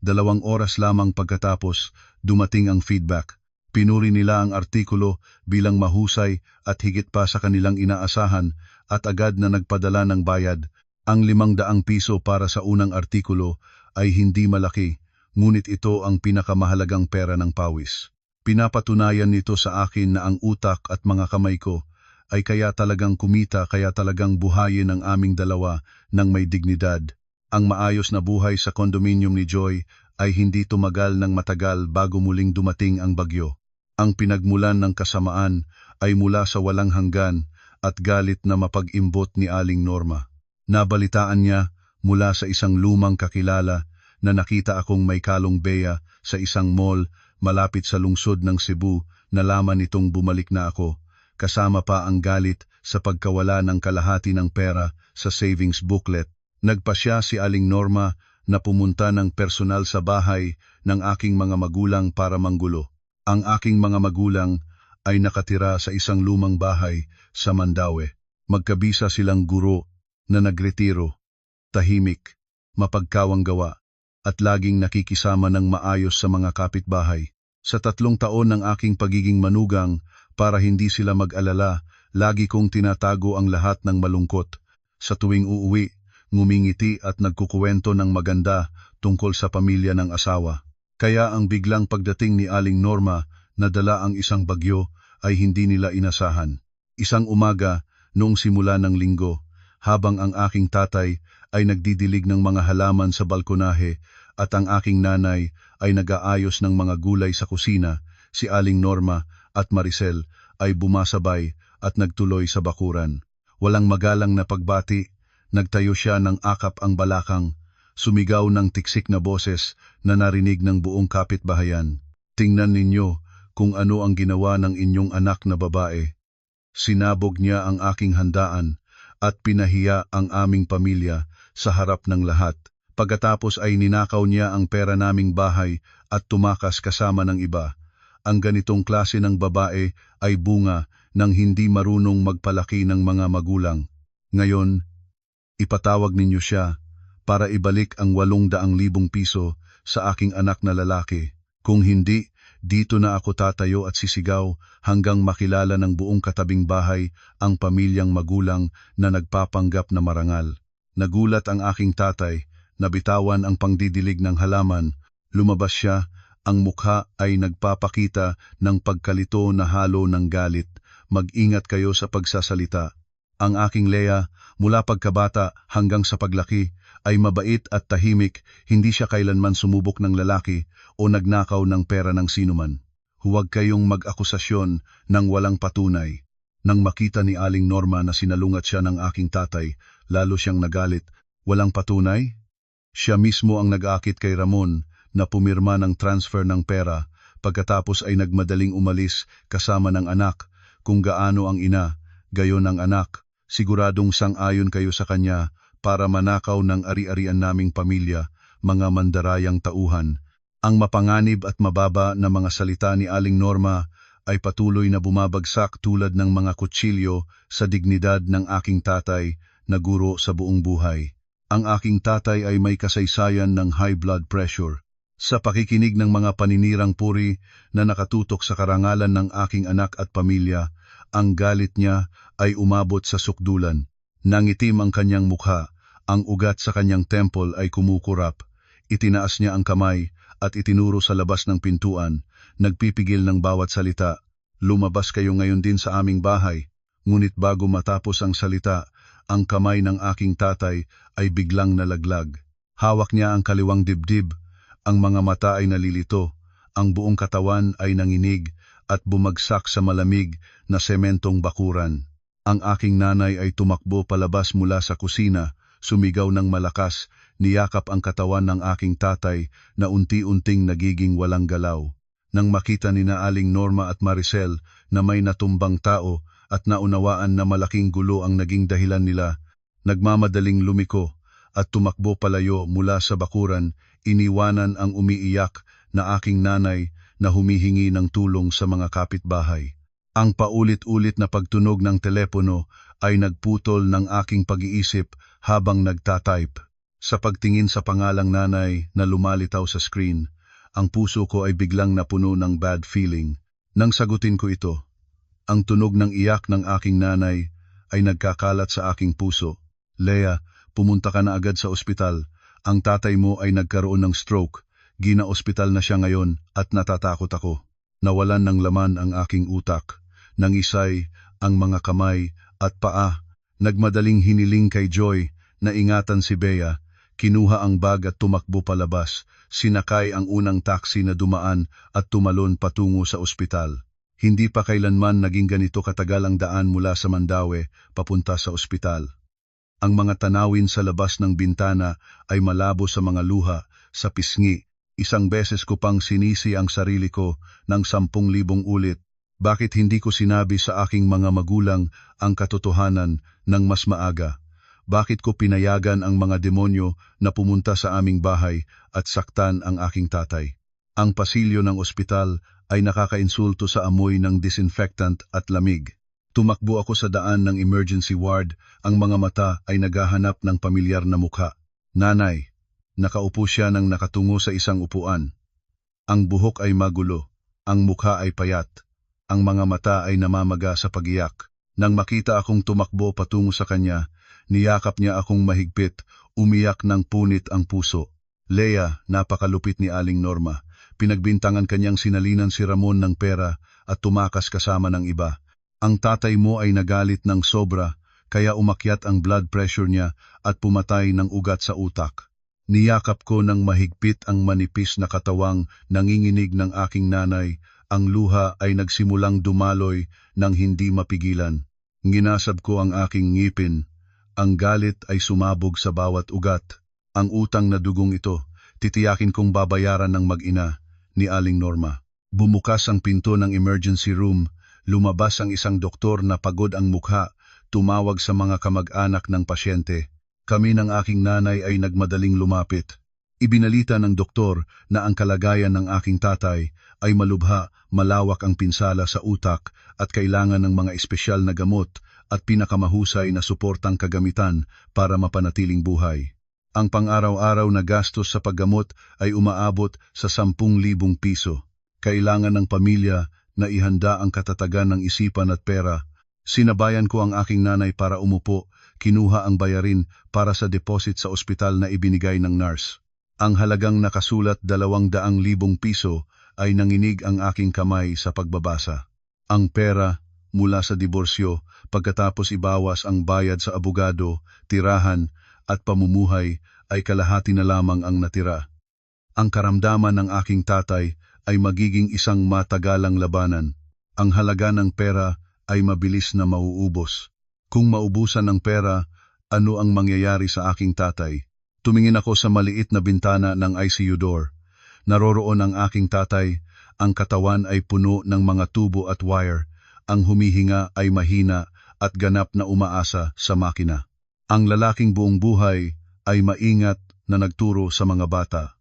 2 oras lamang pagkatapos, dumating ang feedback. Pinuri nila ang artikulo bilang mahusay at higit pa sa kanilang inaasahan at agad na nagpadala ng bayad. Ang 500 piso para sa unang artikulo ay hindi malaki, ngunit ito ang pinakamahalagang pera ng pawis. Pinapatunayan nito sa akin na ang utak at mga kamay ko ay kaya talagang kumita, kaya talagang buhayin ang aming dalawa ng may dignidad. Ang maayos na buhay sa condominium ni Joy ay hindi tumagal ng matagal bago muling dumating ang bagyo. Ang pinagmulan ng kasamaan ay mula sa walang hanggan at galit na mapag-imbot ni Aling Norma. Nabalitaan niya mula sa isang lumang kakilala na nakita akong may kalong Bea sa isang mall malapit sa lungsod ng Cebu. Nalaman nitong bumalik na ako, kasama pa ang galit sa pagkawala ng kalahati ng pera sa savings booklet. Nagpasya si Aling Norma na pumunta ng personal sa bahay ng aking mga magulang para manggulo. Ang aking mga magulang ay nakatira sa isang lumang bahay sa Mandaue. Magkabisa silang guro na nagretiro, tahimik, mapagkawang gawa, at laging nakikisama ng maayos sa mga kapitbahay. Sa 3 taon ng aking pagiging manugang, para hindi sila mag-alala, lagi kong tinatago ang lahat ng malungkot. Sa tuwing uuwi, ngumingiti at nagkukuwento ng maganda tungkol sa pamilya ng asawa. Kaya ang biglang pagdating ni Aling Norma na dala ang isang bagyo ay hindi nila inasahan. Isang umaga, noong simula ng linggo, habang ang aking tatay ay nagdidilig ng mga halaman sa balkonahe at ang aking nanay ay nag-aayos ng mga gulay sa kusina, si Aling Norma at Maricel ay bumasabay at nagtuloy sa bakuran. Walang magalang na pagbati, nagtayo siya ng akap ang balakang, sumigaw ng tiksik na boses na narinig ng buong kapitbahayan. Tingnan ninyo kung ano ang ginawa ng inyong anak na babae. Sinabog niya ang aking handaan at pinahiya ang aming pamilya sa harap ng lahat. Pagkatapos ay ninakaw niya ang pera naming bahay at tumakas kasama ng iba. Ang ganitong klase ng babae ay bunga ng hindi marunong magpalaki ng mga magulang. Ngayon, ipatawag ninyo siya para ibalik ang 800,000 piso sa aking anak na lalaki. Kung hindi, dito na ako tatayo at sisigaw hanggang makilala ng buong katabing bahay ang pamilyang magulang na nagpapanggap na marangal. Nagulat ang aking tatay, nabitawan ang pangdidilig ng halaman, lumabas siya, ang mukha ay nagpapakita ng pagkalito na halo ng galit. Mag-ingat kayo sa pagsasalita. Ang aking Lea, mula pagkabata hanggang sa paglaki, ay mabait at tahimik, hindi siya kailanman sumubok ng lalaki o nagnakaw ng pera ng sinuman. Huwag kayong mag-akusasyon ng walang patunay. Nang makita ni Aling Norma na sinalungat siya ng aking tatay, lalo siyang nagalit. Walang patunay? Siya mismo ang nag-aakit kay Ramon na pumirma ng transfer ng pera, pagkatapos ay nagmadaling umalis kasama ng anak. Kung gaano ang ina, gayon ang anak. Siguradong sang-ayon kayo sa kanya para manakaw ng ari-arian naming pamilya, mga mandarayang tauhan. Ang mapanganib at mababa na mga salita ni Aling Norma ay patuloy na bumabagsak tulad ng mga kutsilyo sa dignidad ng aking tatay na guro sa buong buhay. Ang aking tatay ay may kasaysayan ng high blood pressure. Sa pakikinig ng mga paninirang puri na nakatutok sa karangalan ng aking anak at pamilya, ang galit niya ay umabot sa sukdulan. Nangitim ang kanyang mukha, ang ugat sa kanyang temple ay kumukurap. Itinaas niya ang kamay at itinuro sa labas ng pintuan, nagpipigil ng bawat salita. Lumabas kayo ngayon din sa aming bahay. Ngunit bago matapos ang salita, ang kamay ng aking tatay ay biglang nalaglag. Hawak niya ang kaliwang dibdib, ang mga mata ay nalilito, ang buong katawan ay nanginig at bumagsak sa malamig na sementong bakuran. Ang aking nanay ay tumakbo palabas mula sa kusina, sumigaw ng malakas, niyakap ang katawan ng aking tatay na unti-unting nagiging walang galaw. Nang makita ni na Aling Norma at Maricel na may natumbang tao at naunawaan na malaking gulo ang naging dahilan nila, nagmamadaling lumiko at tumakbo palayo mula sa bakuran, iniwanan ang umiiyak na aking nanay na humihingi ng tulong sa mga kapitbahay. Ang paulit-ulit na pagtunog ng telepono ay nagputol ng aking pag-iisip habang nagtatype. Sa pagtingin sa pangalang nanay na lumalitaw sa screen, ang puso ko ay biglang napuno ng bad feeling. Nang sagutin ko ito, ang tunog ng iyak ng aking nanay ay nagkakalat sa aking puso. Lea, pumunta ka na agad sa ospital. Ang tatay mo ay nagkaroon ng stroke. Gina-ospital na siya ngayon at natatakot ako. Nawalan ng laman ang aking utak. Nangisay ang mga kamay at paa. Nagmadaling hiniling kay Joy na ingatan si Bea. Kinuha ang bag at tumakbo palabas. Sinakay ang unang taxi na dumaan at tumalon patungo sa ospital. Hindi pa kailanman naging ganito katagal ang daan mula sa Mandaue papunta sa ospital. Ang mga tanawin sa labas ng bintana ay malabo sa mga luha, sa pisngi. Isang beses ko pang sinisi ang sarili ko ng 10,000 ulit. Bakit hindi ko sinabi sa aking mga magulang ang katotohanan ng mas maaga? Bakit ko pinayagan ang mga demonyo na pumunta sa aming bahay at saktan ang aking tatay? Ang pasilyo ng ospital ay nakakainsulto sa amoy ng disinfectant at lamig. Tumakbo ako sa daan ng emergency ward, ang mga mata ay naghahanap ng pamilyar na mukha. Nanay, nakaupo siya nang nakatungo sa isang upuan. Ang buhok ay magulo, ang mukha ay payat, ang mga mata ay namamaga sa pagiyak. Nang makita akong tumakbo patungo sa kanya, niyakap niya akong mahigpit, umiyak ng punit ang puso. Lea, napakalupit ni Aling Norma. Pinagbintangan kanyang sinalinan si Ramon ng pera at tumakas kasama ng iba. Ang tatay mo ay nagalit ng sobra, kaya umakyat ang blood pressure niya at pumatay ng ugat sa utak. Niyakap ko ng mahigpit ang manipis na katawang nanginginig ng aking nanay. Ang luha ay nagsimulang dumaloy ng hindi mapigilan. Nginasab ko ang aking ngipin. Ang galit ay sumabog sa bawat ugat. Ang utang na dugong ito, titiyakin kong babayaran ng mag-ina ni Aling Norma. Bumukas ang pinto ng emergency room, lumabas ang isang doktor na pagod ang mukha, tumawag sa mga kamag-anak ng pasyente. Kami ng aking nanay ay nagmadaling lumapit. Ibinalita ng doktor na ang kalagayan ng aking tatay ay malubha, malawak ang pinsala sa utak at kailangan ng mga espesyal na gamot at pinakamahusay na suportang kagamitan para mapanatiling buhay. Ang pang-araw-araw na gastos sa paggamot ay umaabot sa 10,000 piso. Kailangan ng pamilya na ihanda ang katatagan ng isipan at pera. Sinabayan ko ang aking nanay para umupo, kinuha ang bayarin para sa deposit sa ospital na ibinigay ng nurse. Ang halagang nakasulat 200,000 piso ay nanginig ang aking kamay sa pagbabasa. Ang pera mula sa diborsyo pagkatapos ibawas ang bayad sa abogado, tirahan at pamumuhay ay kalahati na lamang ang natira. Ang karamdaman ng aking tatay ay magiging isang matagalang labanan. Ang halaga ng pera ay mabilis na mauubos. Kung maubusan ng pera, ano ang mangyayari sa aking tatay? Tumingin ako sa maliit na bintana ng ICU door. Naroroon ang aking tatay, ang katawan ay puno ng mga tubo at wire, ang humihinga ay mahina at ganap na umaasa sa makina. Ang lalaking buong buhay ay maingat na nagturo sa mga bata.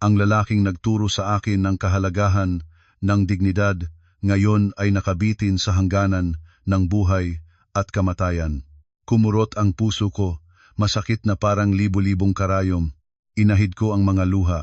Ang lalaking nagturo sa akin ng kahalagahan ng dignidad, ngayon ay nakabitin sa hangganan ng buhay at kamatayan. Kumurot ang puso ko, masakit na parang libu-libong karayom. Inahid ko ang mga luha.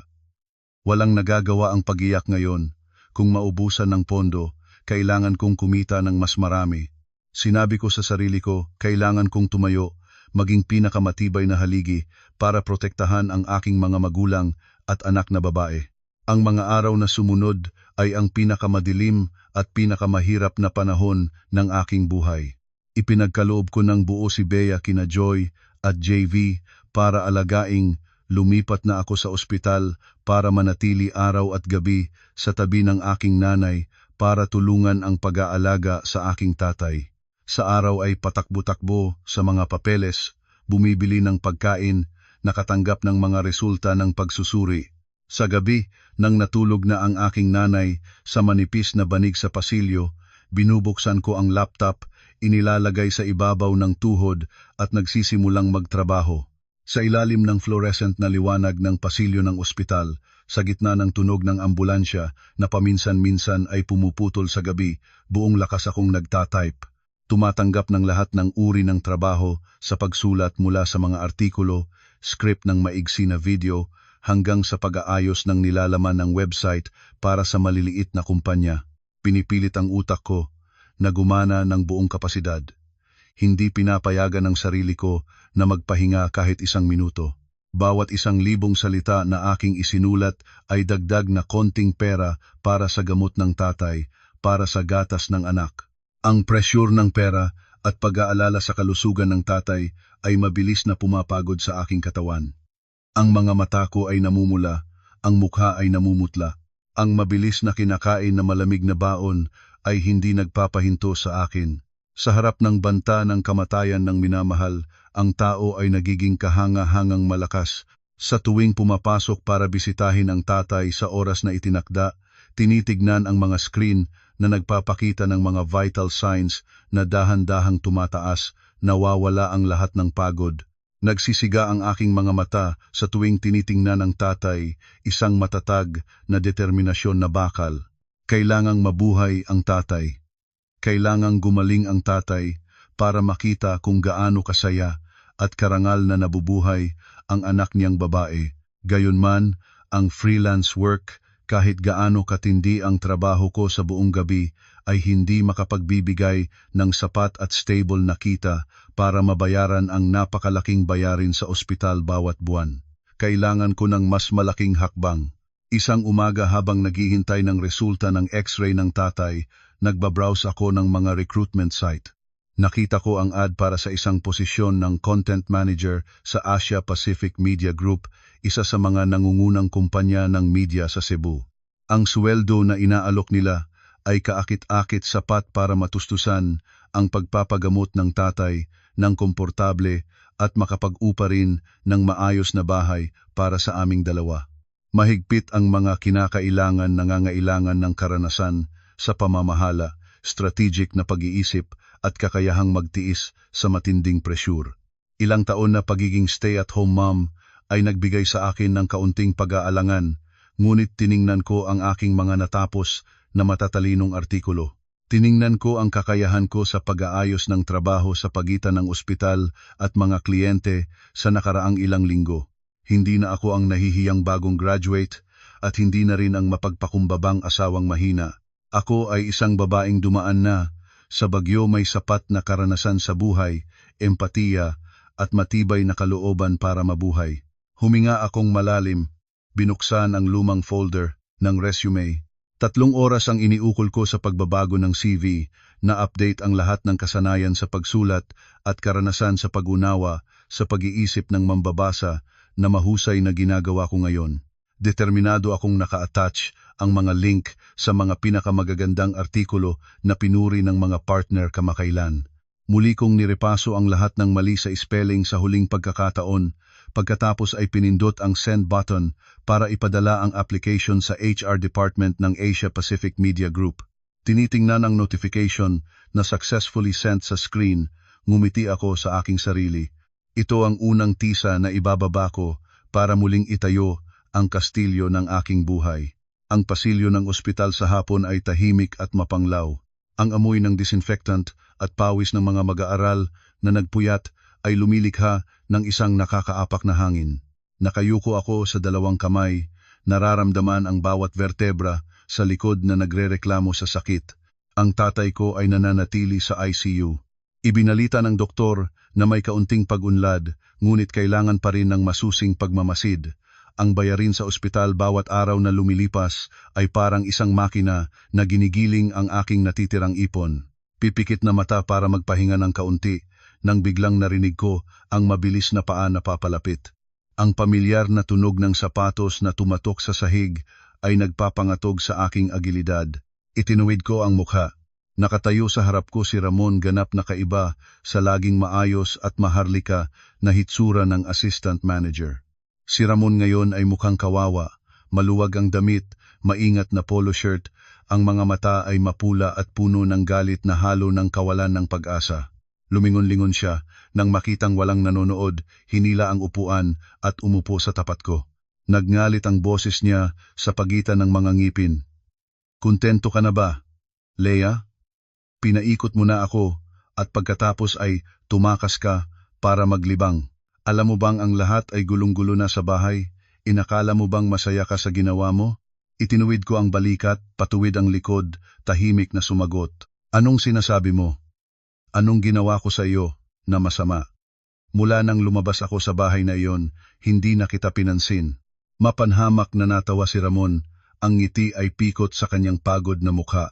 Walang nagagawa ang pag-iyak ngayon. Kung maubusan ng pondo, kailangan kong kumita ng mas marami. Sinabi ko sa sarili ko, kailangan kong tumayo, maging pinakamatibay na haligi para protektahan ang aking mga magulang at anak na babae. Ang mga araw na sumunod ay ang pinakamadilim at pinakamahirap na panahon ng aking buhay. Ipinagkaloob ko ng buo si Bea kina Joy at JV para alagaing. Lumipat na ako sa ospital para manatili araw at gabi sa tabi ng aking nanay para tulungan ang pag-aalaga sa aking tatay. Sa araw ay patakbo-takbo sa mga papeles, bumibili ng pagkain, nakatanggap ng mga resulta ng pagsusuri. Sa gabi, nang natulog na ang aking nanay sa manipis na banig sa pasilyo, binubuksan ko ang laptop, inilalagay sa ibabaw ng tuhod at nagsisimulang magtrabaho. Sa ilalim ng fluorescent na liwanag ng pasilyo ng ospital, sa gitna ng tunog ng ambulansya na paminsan-minsan ay pumuputol sa gabi, buong lakas akong nagtatype. Tumatanggap ng lahat ng uri ng trabaho sa pagsulat mula sa mga artikulo, script ng maigsi na video, hanggang sa pag-aayos ng nilalaman ng website para sa maliliit na kumpanya. Pinipilit ang utak ko na gumana ng buong kapasidad. Hindi pinapayagan ng sarili ko na magpahinga kahit isang minuto. Bawat 1,000 salita na aking isinulat ay dagdag na konting pera para sa gamot ng tatay, para sa gatas ng anak. Ang presyur ng pera at pag-aalala sa kalusugan ng tatay ay mabilis na pumapagod sa aking katawan. Ang mga mata ko ay namumula, ang mukha ay namumutla. Ang mabilis na kinakain na malamig na baon ay hindi nagpapahinto sa akin. Sa harap ng banta ng kamatayan ng minamahal, ang tao ay nagiging kahanga-hangang malakas. Sa tuwing pumapasok para bisitahin ang tatay sa oras na itinakda, tinitignan ang mga screen na nagpapakita ng mga vital signs na dahan-dahang tumataas, nawawala ang lahat ng pagod. Nagsisiga ang aking mga mata sa tuwing tinitingnan ng tatay, isang matatag na determinasyon na bakal. Kailangang mabuhay ang tatay. Kailangang gumaling ang tatay para makita kung gaano kasaya at karangal na nabubuhay ang anak niyang babae. Gayunman, ang freelance work, kahit gaano katindi ang trabaho ko sa buong gabi, ay hindi makapagbibigay ng sapat at stable na kita para mabayaran ang napakalaking bayarin sa ospital bawat buwan. Kailangan ko ng mas malaking hakbang. Isang umaga habang naghihintay ng resulta ng x-ray ng tatay, nagbabrowse ako ng mga recruitment site. Nakita ko ang ad para sa isang posisyon ng content manager sa Asia Pacific Media Group, isa sa mga nangungunang kumpanya ng media sa Cebu. Ang sweldo na inaalok nila ay kaakit-akit sapat para matustusan ang pagpapagamot ng tatay ng komportable at makapag-upa rin ng maayos na bahay para sa aming dalawa. Mahigpit ang mga nangangailangan ng karanasan sa pamamahala, strategic na pag-iisip at kakayahang magtiis sa matinding presyur. Ilang taon na pagiging stay-at-home mom ay nagbigay sa akin ng kaunting pag-aalangan, ngunit tiningnan ko ang aking mga natapos na matatalinong artikulo. Tiningnan ko ang kakayahan ko sa pag-aayos ng trabaho sa pagitan ng ospital at mga kliyente sa nakaraang ilang linggo. Hindi na ako ang nahihiyang bagong graduate at hindi na rin ang mapagpakumbabang asawang mahina. Ako ay isang babaeng dumaan na sa bagyo, may sapat na karanasan sa buhay, empatiya at matibay na kalooban para mabuhay. Huminga akong malalim, binuksan ang lumang folder ng resume. 3 oras ang iniukol ko sa pagbabago ng CV, na-update ang lahat ng kasanayan sa pagsulat at karanasan sa pag-unawa sa pag-iisip ng mambabasa na mahusay na ginagawa ko ngayon. Determinado akong naka-attach ang mga link sa mga pinakamagagandang artikulo na pinuri ng mga partner kamakailan. Muli kong nirepaso ang lahat ng mali sa spelling sa huling pagkakataon. Pagkatapos ay pinindot ang send button para ipadala ang application sa HR department ng Asia Pacific Media Group. Tinitingnan ang notification na successfully sent sa screen, ngumiti ako sa aking sarili. Ito ang unang tisa na ibababa ko para muling itayo ang kastilyo ng aking buhay. Ang pasilyo ng ospital sa hapon ay tahimik at mapanglaw. Ang amoy ng disinfectant at pawis ng mga mag-aaral na nagpuyat ay lumilikha ng isang nakakaapak na hangin. Nakayuko ako sa 2 kamay, nararamdaman ang bawat vertebra sa likod na nagrereklamo sa sakit. Ang tatay ko ay nananatili sa ICU. Ibinalita ng doktor na may kaunting pag-unlad, ngunit kailangan pa rin ng masusing pagmamasid. Ang bayarin sa ospital bawat araw na lumilipas ay parang isang makina na ginigiling ang aking natitirang ipon. Pipikit na mata para magpahinga ng kaunti, nang biglang narinig ko ang mabilis na paa na papalapit. Ang pamilyar na tunog ng sapatos na tumatok sa sahig ay nagpapangatog sa aking agilidad. Itinuwid ko ang mukha. Nakatayo sa harap ko si Ramon, ganap na kaiba sa laging maayos at maharlika na hitsura ng assistant manager. Si Ramon ngayon ay mukhang kawawa, maluwag ang damit, maingat na polo shirt, ang mga mata ay mapula at puno ng galit na halo ng kawalan ng pag-asa. Lumingon-lingon siya, nang makitang walang nanonood, hinila ang upuan at umupo sa tapat ko. Nagngalit ang boses niya sa pagitan ng mga ngipin. "Kontento ka na ba, Leia? Pinaikot mo na ako at pagkatapos ay tumakas ka para maglibang. Alam mo bang ang lahat ay gulong-gulo na sa bahay? Inakala mo bang masaya ka sa ginawa mo?" Itinuwid ko ang balikat, patuwid ang likod, tahimik na sumagot. "Anong sinasabi mo? Anong ginawa ko sa iyo na masama? Mula nang lumabas ako sa bahay na iyon, hindi na kita pinansin." Mapanhamak na natawa si Ramon, ang ngiti ay pikot sa kanyang pagod na mukha.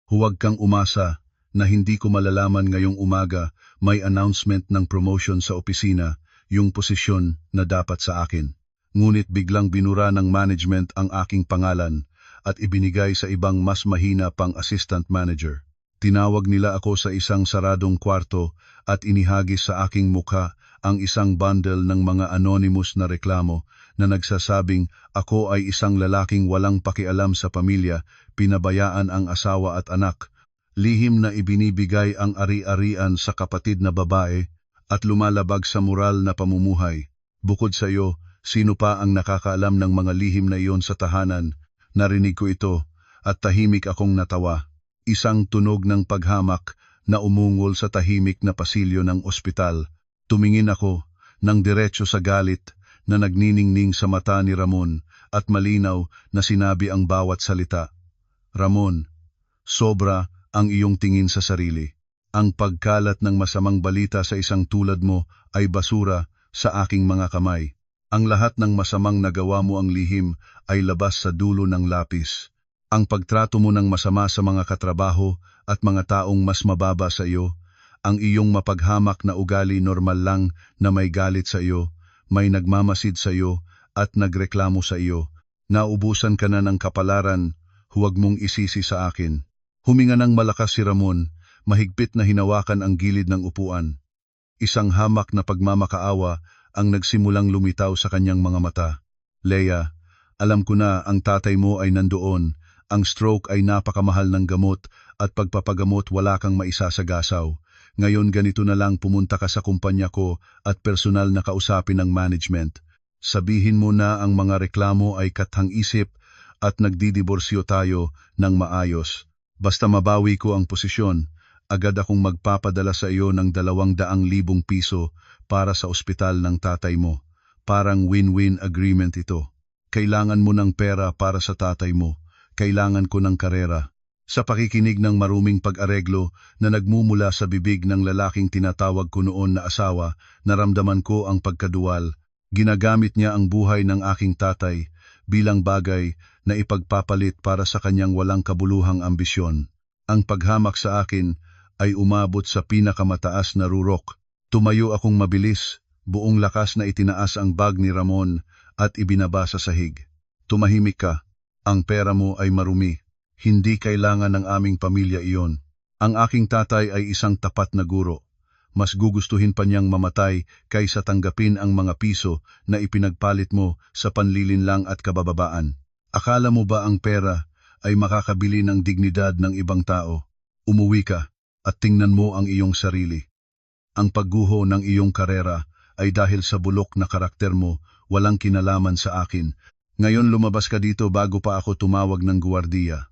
"Huwag kang umasa na hindi ko malalaman ngayong umaga may announcement ng promotion sa opisina, yung posisyon na dapat sa akin. Ngunit biglang binura ng management ang aking pangalan at ibinigay sa ibang mas mahina pang assistant manager. Tinawag nila ako sa isang saradong kwarto at inihagis sa aking mukha ang isang bundle ng mga anonymous na reklamo na nagsasabing ako ay isang lalaking walang pakialam sa pamilya, pinabayaan ang asawa at anak, lihim na ibinibigay ang ari-arian sa kapatid na babae at lumalabag sa moral na pamumuhay. Bukod sa iyo, sino pa ang nakakaalam ng mga lihim na iyon sa tahanan? Narinig ko ito at tahimik akong natawa. Isang tunog ng paghamak na umungol sa tahimik na pasilyo ng ospital. Tumingin ako nang diretso sa galit na nagniningning sa mata ni Ramon at malinaw na sinabi ang bawat salita. "Ramon, sobra ang iyong tingin sa sarili. Ang pagkalat ng masamang balita sa isang tulad mo ay basura sa aking mga kamay. Ang lahat ng masamang nagawa mo ang lihim ay labas sa dulo ng lapis. Ang pagtrato mo ng masama sa mga katrabaho at mga taong mas mababa sa iyo, ang iyong mapaghamak na ugali, normal lang na may galit sa iyo, may nagmamasid sa iyo at nagreklamo sa iyo. Naubusan ka na ng kapalaran, huwag mong isisi sa akin." Huminga ng malakas si Ramon, mahigpit na hinawakan ang gilid ng upuan. Isang hamak na pagmamakaawa ang nagsimulang lumitaw sa kanyang mga mata. Leia, alam ko na ang tatay mo ay nandoon. Ang stroke ay napakamahal ng gamot at pagpapagamot wala kang maisasagasaw. Ngayon ganito na lang, pumunta ka sa kumpanya ko at personal na kausapin ng management. Sabihin mo na ang mga reklamo ay kathang-isip at nagdidiborsyo tayo ng maayos. Basta mabawi ko ang posisyon, agad akong magpapadala sa iyo ng 200,000 piso para sa ospital ng tatay mo. Parang win-win agreement ito. Kailangan mo ng pera para sa tatay mo. Kailangan ko ng karera. Sa pakikinig ng maruming pag-areglo na nagmumula sa bibig ng lalaking tinatawag ko noon na asawa, naramdaman ko ang pagkaduwal. Ginagamit niya ang buhay ng aking tatay bilang bagay na ipagpapalit para sa kanyang walang kabuluhang ambisyon. Ang paghamak sa akin ay umabot sa pinakamataas na rurok. Tumayo akong mabilis, buong lakas na itinaas ang bag ni Ramon at ibinaba sa sahig. Tumahimik ka, ang pera mo ay marumi. Hindi kailangan ng aming pamilya iyon. Ang aking tatay ay isang tapat na guro. Mas gugustuhin pa niyang mamatay kaysa tanggapin ang mga piso na ipinagpalit mo sa panlilinlang at kabababaan. Akala mo ba ang pera ay makakabili ng dignidad ng ibang tao? Umuwi ka at tingnan mo ang iyong sarili. Ang pagguho ng iyong karera ay dahil sa bulok na karakter mo, walang kinalaman sa akin. Ngayon lumabas ka dito bago pa ako tumawag ng guwardiya.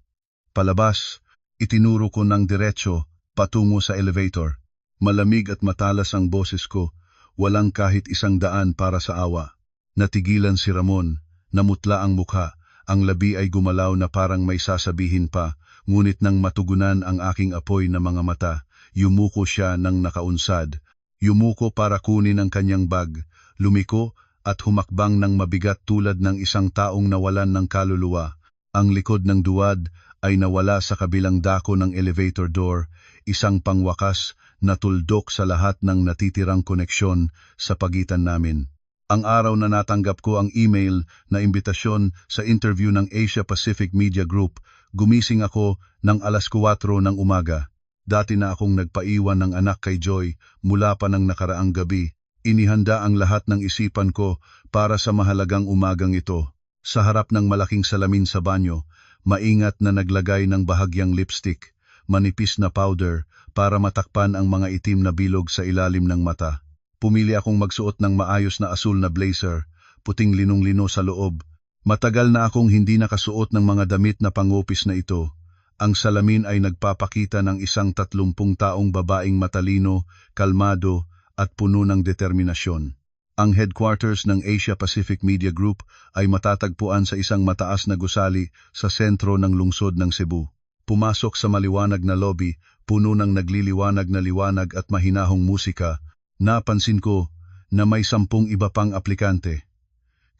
Palabas, itinuro ko ng diretso patungo sa elevator. Malamig at matalas ang boses ko, walang kahit 100 para sa awa. Natigilan si Ramon, namutla ang mukha, ang labi ay gumalaw na parang may sasabihin pa, ngunit nang matugunan ang aking apoy na mga mata, yumuko siya ng nakaunsad. Yumuko para kunin ang kanyang bag, lumiko at humakbang ng mabigat tulad ng isang taong nawalan ng kaluluwa. Ang likod ng duwad ay nawala sa kabilang dako ng elevator door, isang pangwakas na tuldok sa lahat ng natitirang koneksyon sa pagitan namin. Ang araw na natanggap ko ang email na imbitasyon sa interview ng Asia Pacific Media Group, gumising ako ng 4:00 ng umaga. Dati na akong nagpaiwan ng anak kay Joy mula pa ng nakaraang gabi. Inihanda ang lahat ng isipan ko para sa mahalagang umagang ito. Sa harap ng malaking salamin sa banyo, maingat na naglagay ng bahagyang lipstick, manipis na powder para matakpan ang mga itim na bilog sa ilalim ng mata. Pumili akong magsuot ng maayos na asul na blazer, puting linong-lino sa loob. Matagal na akong hindi nakasuot ng mga damit na pangopis na ito. Ang salamin ay nagpapakita ng isang 30 taong babaeng matalino, kalmado at puno ng determinasyon. Ang headquarters ng Asia Pacific Media Group ay matatagpuan sa isang mataas na gusali sa sentro ng lungsod ng Cebu. Pumasok sa maliwanag na lobby, puno ng nagliliwanag na liwanag at mahinahong musika, napansin ko na may 10 iba pang aplikante.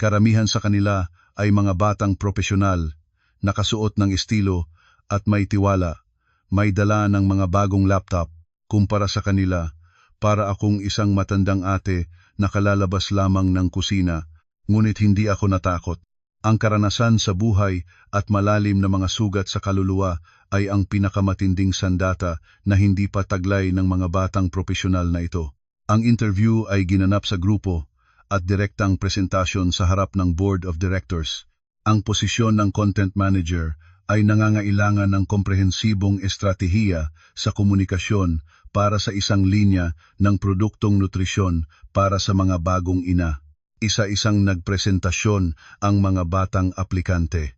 Karamihan sa kanila ay mga batang propesyonal, nakasuot ng estilo at may tiwala, may dala ng mga bagong laptop. Kumpara sa kanila, para akong isang matandang ate na kalalabas lamang ng kusina, ngunit hindi ako natakot. Ang karanasan sa buhay at malalim na mga sugat sa kaluluwa ay ang pinakamatinding sandata na hindi pa taglay ng mga batang propesyonal na ito. Ang interview ay ginanap sa grupo at direktang presentasyon sa harap ng Board of Directors. Ang posisyon ng Content Manager ay nangangailangan ng komprehensibong estratehiya sa komunikasyon para sa isang linya ng produktong nutrisyon para sa mga bagong ina. Isa-isang nagpresentasyon ang mga batang aplikante.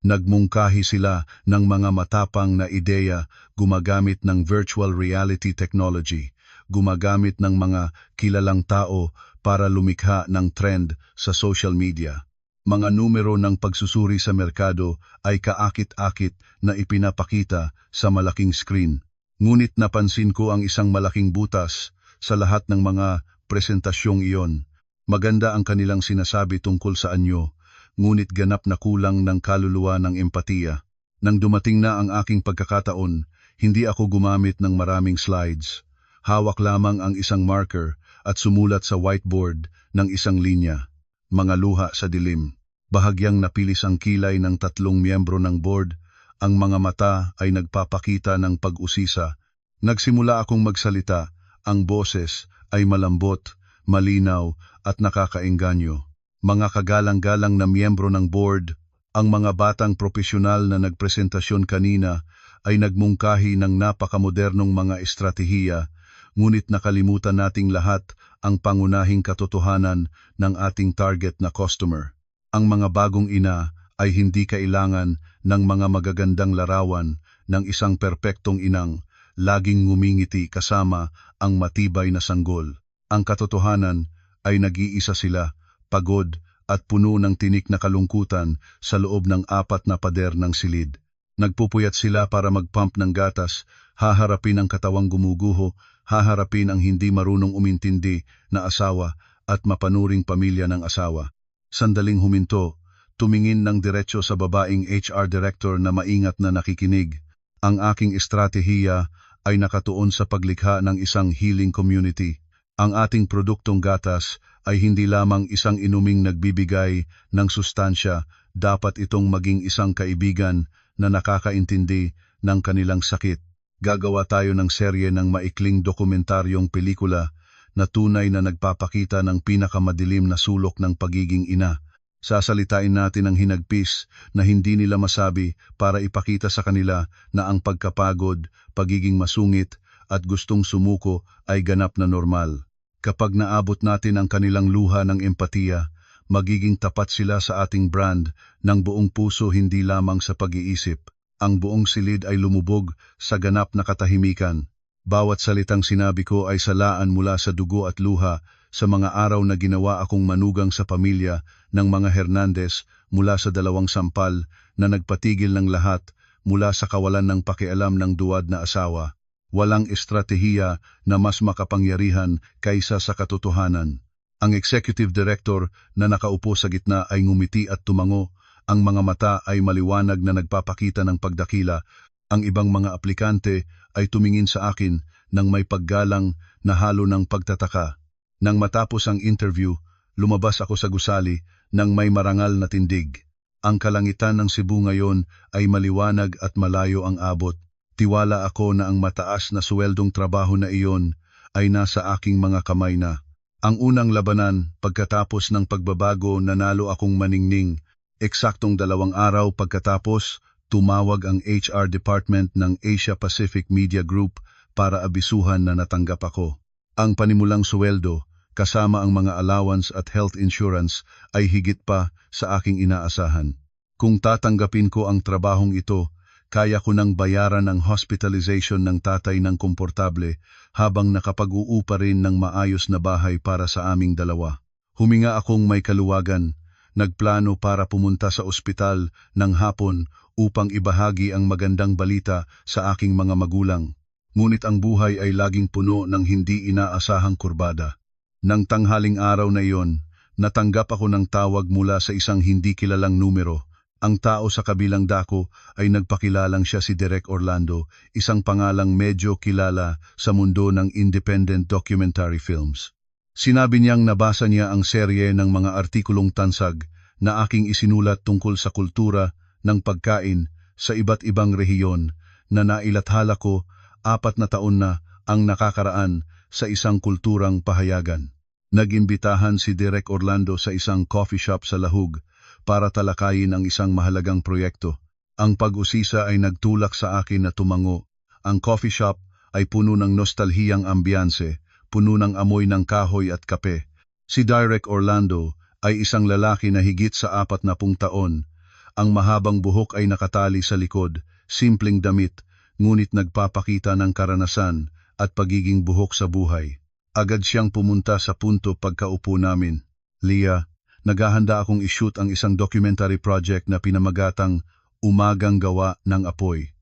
Nagmungkahi sila ng mga matapang na ideya, gumagamit ng virtual reality technology, gumagamit ng mga kilalang tao para lumikha ng trend sa social media. Mga numero ng pagsusuri sa merkado ay kaakit-akit na ipinapakita sa malaking screen. Ngunit napansin ko ang isang malaking butas sa lahat ng mga presentasyong iyon. Maganda ang kanilang sinasabi tungkol sa anyo, ngunit ganap na kulang ng kaluluwa ng empatiya. Nang dumating na ang aking pagkakataon, hindi ako gumamit ng maraming slides. Hawak lamang ang isang marker at sumulat sa whiteboard ng isang linya. Mga luha sa dilim. Bahagyang napilis ang kilay ng 3 miyembro ng board. Ang mga mata ay nagpapakita ng pag-usisa. Nagsimula akong magsalita, ang boses ay malambot, malinaw at nakakaengganyo. Mga kagalang-galang na miyembro ng board, ang mga batang propesyonal na nagpresentasyon kanina ay nagmungkahi ng napakamodernong mga estratehiya, ngunit nakalimutan nating lahat ang pangunahing katotohanan ng ating target na customer. Ang mga bagong ina ay hindi kailangan ng mga magagandang larawan ng isang perpektong inang laging ngumingiti kasama ang matibay na sanggol. Ang katotohanan ay nag-iisa sila, pagod at puno ng tinik na kalungkutan sa loob ng 4 na pader ng silid. Nagpupuyat sila para mag-pump ng gatas, haharapin ang katawang gumuguho, haharapin ang hindi marunong umintindi na asawa at mapanuring pamilya ng asawa. Sandaling huminto, tumingin ng diretso sa babaeng HR director na maingat na nakikinig. Ang aking estratehiya ay nakatuon sa paglikha ng isang healing community. Ang ating produktong gatas ay hindi lamang isang inuming nagbibigay ng sustansya, dapat itong maging isang kaibigan na nakakaintindi ng kanilang sakit. Gagawa tayo ng serye ng maikling dokumentaryong pelikula na tunay na nagpapakita ng pinakamadilim na sulok ng pagiging ina. Sasalitain natin ang hinagpis na hindi nila masabi para ipakita sa kanila na ang pagkapagod, pagiging masungit at gustong sumuko ay ganap na normal. Kapag naabot natin ang kanilang luha ng empatiya, magiging tapat sila sa ating brand ng buong puso, hindi lamang sa pag-iisip. Ang buong silid ay lumubog sa ganap na katahimikan. Bawat salitang sinabi ko ay salaan mula sa dugo at luha sa mga araw na ginawa akong manugang sa pamilya ng mga Hernandez, mula sa 2 sampal na nagpatigil ng lahat, mula sa kawalan ng pakialam ng duwad na asawa. Walang estratehiya na mas makapangyarihan kaysa sa katotohanan. Ang executive director na nakaupo sa gitna ay ngumiti at tumango. Ang mga mata ay maliwanag na nagpapakita ng pagdakila. Ang ibang mga aplikante ay tumingin sa akin ng may paggalang na halo ng pagtataka. Nang matapos ang interview, lumabas ako sa gusali ng may marangal na tindig. Ang kalangitan ng Cebu ngayon ay maliwanag at malayo ang abot. Tiwala ako na ang mataas na sweldong trabaho na iyon ay nasa aking mga kamay na. Ang unang labanan, pagkatapos ng pagbabago, nanalo akong maningning. Eksaktong 2 araw pagkatapos, tumawag ang HR department ng Asia Pacific Media Group para abisuhan na natanggap ako. Ang panimulang sweldo, kasama ang mga allowance at health insurance, ay higit pa sa aking inaasahan. Kung tatanggapin ko ang trabahong ito, kaya ko nang bayaran ang hospitalization ng tatay ng komportable habang nakapag-uupa rin ng maayos na bahay para sa aming dalawa. Huminga akong may kaluwagan, nagplano para pumunta sa ospital ng hapon upang ibahagi ang magandang balita sa aking mga magulang. Ngunit ang buhay ay laging puno ng hindi inaasahang kurbada. Nang tanghaling araw na iyon, natanggap ako ng tawag mula sa isang hindi kilalang numero. Ang tao sa kabilang dako ay nagpakilalang siya si Derek Orlando, isang pangalang medyo kilala sa mundo ng independent documentary films. Sinabi niyang nabasa niya ang serye ng mga artikulong tansag na aking isinulat tungkol sa kultura ng pagkain sa iba't ibang rehiyon, na nailathala ko 4 na taon na ang nakakaraan sa isang kulturang pahayagan. Nag-imbitahan si Derek Orlando sa isang coffee shop sa Lahug para talakayin ang isang mahalagang proyekto. Ang pag-usisa ay nagtulak sa akin na tumango. Ang coffee shop ay puno ng nostalhiyang ambiyanse, puno ng amoy ng kahoy at kape. Si Derek Orlando ay isang lalaki na higit sa 40 taon. Ang mahabang buhok ay nakatali sa likod, simpleng damit, ngunit nagpapakita ng karanasan at pagiging buhok sa buhay. Agad siyang pumunta sa punto pagkaupo namin. Leah, naghahanda akong ishoot ang isang documentary project na pinamagatang Umagang Gawa ng Apoy.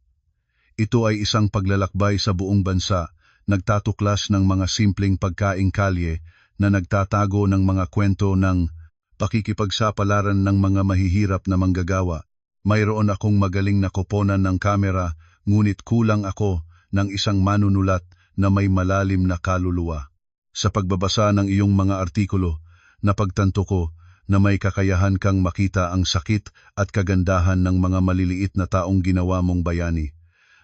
Ito ay isang paglalakbay sa buong bansa, nagtatuklas ng mga simpleng pagkaing kalye na nagtatago ng mga kwento ng pakikipagsapalaran ng mga mahihirap na manggagawa. Mayroon akong magaling na koponan ng kamera, ngunit kulang ako ng isang manunulat na may malalim na kaluluwa. Sa pagbabasa ng iyong mga artikulo, napagtanto ko na may kakayahan kang makita ang sakit at kagandahan ng mga maliliit na taong ginawa mong bayani.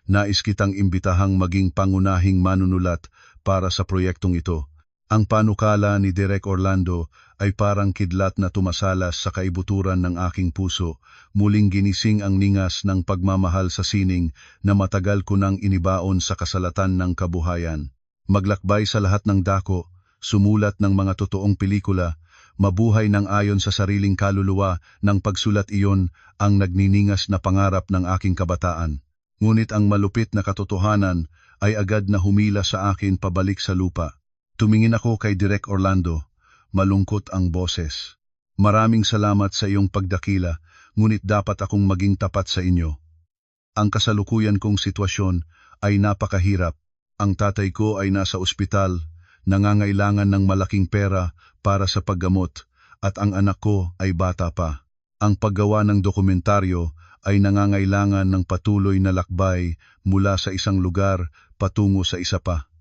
Nais kitang imbitahang maging pangunahing manunulat para sa proyektong ito. Ang panukala ni Direk Orlando ay parang kidlat na tumasalas sa kaibuturan ng aking puso, muling ginising ang ningas ng pagmamahal sa sining na matagal ko nang inibaon sa kasalatan ng kabuhayan. Maglakbay sa lahat ng dako, sumulat ng mga totoong pelikula, mabuhay ng ayon sa sariling kaluluwa ng pagsulat iyon ang nagniningas na pangarap ng aking kabataan. Ngunit ang malupit na katotohanan ay agad na humila sa akin pabalik sa lupa. Tumingin ako kay Direk Orlando, malungkot ang boses. Maraming salamat sa iyong pagdakila, ngunit dapat akong maging tapat sa inyo. Ang kasalukuyan kong sitwasyon ay napakahirap. Ang tatay ko ay nasa ospital, nangangailangan ng malaking pera para sa paggamot, at ang anak ko ay bata pa. Ang paggawa ng dokumentaryo ay nangangailangan ng patuloy na lakbay mula sa isang lugar patungo sa isa pa.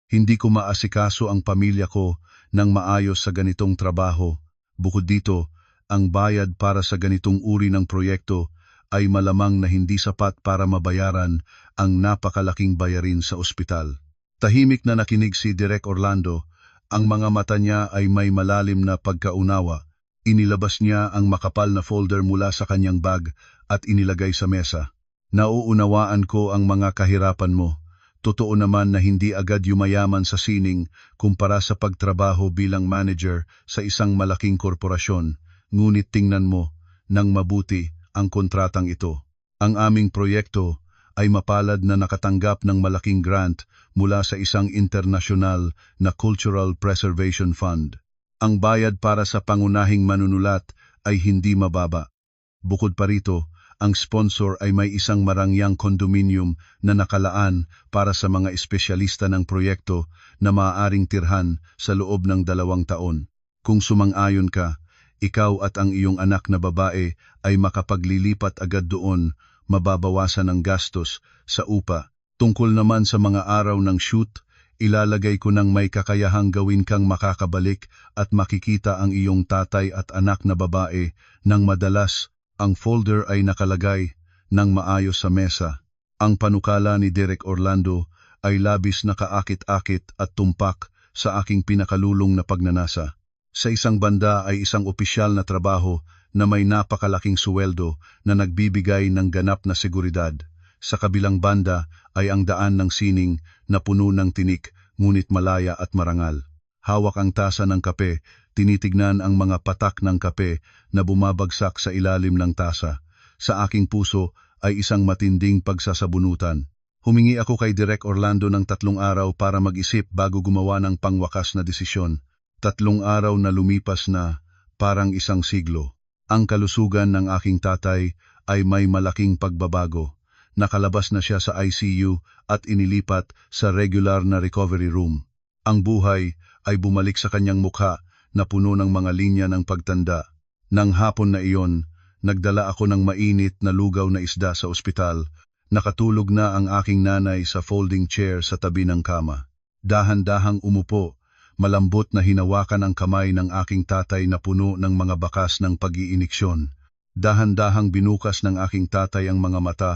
Hindi ko maasikaso ang pamilya ko ng maayos sa ganitong trabaho. Bukod dito, ang bayad para sa ganitong uri ng proyekto ay malamang na hindi sapat para mabayaran ang napakalaking bayarin sa ospital. Tahimik na nakinig si Direk Orlando, ang mga mata niya ay may malalim na pagkaunawa. Inilabas niya ang makapal na folder mula sa kanyang bag at inilagay sa mesa. Nauunawaan ko ang mga kahirapan mo. Totoo naman na hindi agad yumayaman sa sining kumpara sa pagtrabaho bilang manager sa isang malaking korporasyon. Ngunit tingnan mo, nang mabuti ang kontratang ito. Ang aming proyekto ay mapalad na nakatanggap ng malaking grant mula sa isang internasyonal na Cultural Preservation Fund. Ang bayad para sa pangunahing manunulat ay hindi mababa. Bukod pa rito, ang sponsor ay may isang marangyang kondominium na nakalaan para sa mga espesyalista ng proyekto na maaaring tirhan sa loob ng 2 taon. Kung sumang-ayon ka, ikaw at ang iyong anak na babae ay makapaglilipat agad doon, mababawasan ang gastos sa upa. Tungkol naman sa mga araw ng shoot, ilalagay ko ng may kakayahang gawin kang makakabalik at makikita ang iyong tatay at anak na babae nang madalas. Ang folder ay nakalagay ng maayos sa mesa. Ang panukala ni Direk Orlando ay labis na kaakit-akit at tumpak sa aking pinakalulong na pagnanasa. Sa isang banda ay isang opisyal na trabaho na may napakalaking suweldo na nagbibigay ng ganap na seguridad. Sa kabilang banda ay ang daan ng sining na puno ng tinik ngunit malaya at marangal. Hawak ang tasa ng kape, tinitignan ang mga patak ng kape na bumabagsak sa ilalim ng tasa. Sa aking puso ay isang matinding pagsasabunutan. Humingi ako kay Direk Orlando ng 3 araw para mag-isip bago gumawa ng pangwakas na desisyon. 3 araw na lumipas na, parang isang siglo. Ang kalusugan ng aking tatay ay may malaking pagbabago. Nakalabas na siya sa ICU at inilipat sa regular na recovery room. Ang buhay ay bumalik sa kanyang mukha na puno ng mga linya ng pagtanda. Nang hapon na iyon, nagdala ako ng mainit na lugaw na isda sa ospital. Nakatulog na ang aking nanay sa folding chair sa tabi ng kama. Dahan-dahang umupo, malambot na hinawakan ang kamay ng aking tatay na puno ng mga bakas ng pag-iiniksyon. Dahan-dahang binukas ng aking tatay ang mga mata.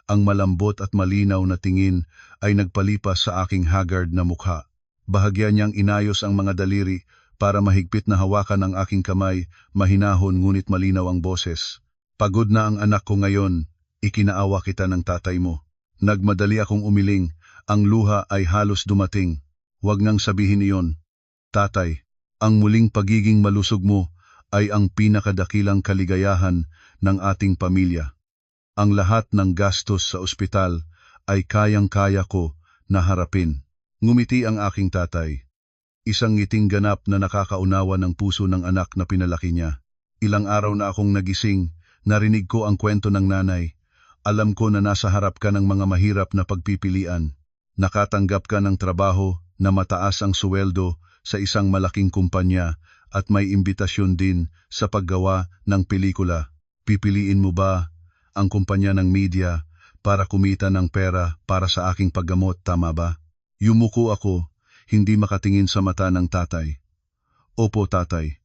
Ang malambot at malinaw na tingin ay nagpalipas sa aking haggard na mukha. Bahagya niyang inayos ang mga daliri para mahigpit na hawakan ang aking kamay, mahinahon ngunit malinaw ang boses. Pagod na ang anak ko ngayon, ikinaawa kita ng tatay mo. Nagmadali akong umiling, ang luha ay halos dumating. Huwag ngang sabihin iyon. Tatay, ang muling pagiging malusog mo ay ang pinakadakilang kaligayahan ng ating pamilya. Ang lahat ng gastos sa ospital ay kayang-kaya ko na harapin. Ngumiti ang aking tatay. Isang ngiting ganap na nakakaunawa ng puso ng anak na pinalaki niya. Ilang araw na akong nagising, narinig ko ang kwento ng nanay. Alam ko na nasa harap ka ng mga mahirap na pagpipilian. Nakatanggap ka ng trabaho na mataas ang suweldo sa isang malaking kumpanya at may imbitasyon din sa paggawa ng pelikula. Pipiliin mo ba ang kumpanya ng media para kumita ng pera para sa aking paggamot, tama ba? Yumuko ako, hindi makatingin sa mata ng tatay. Opo, tatay.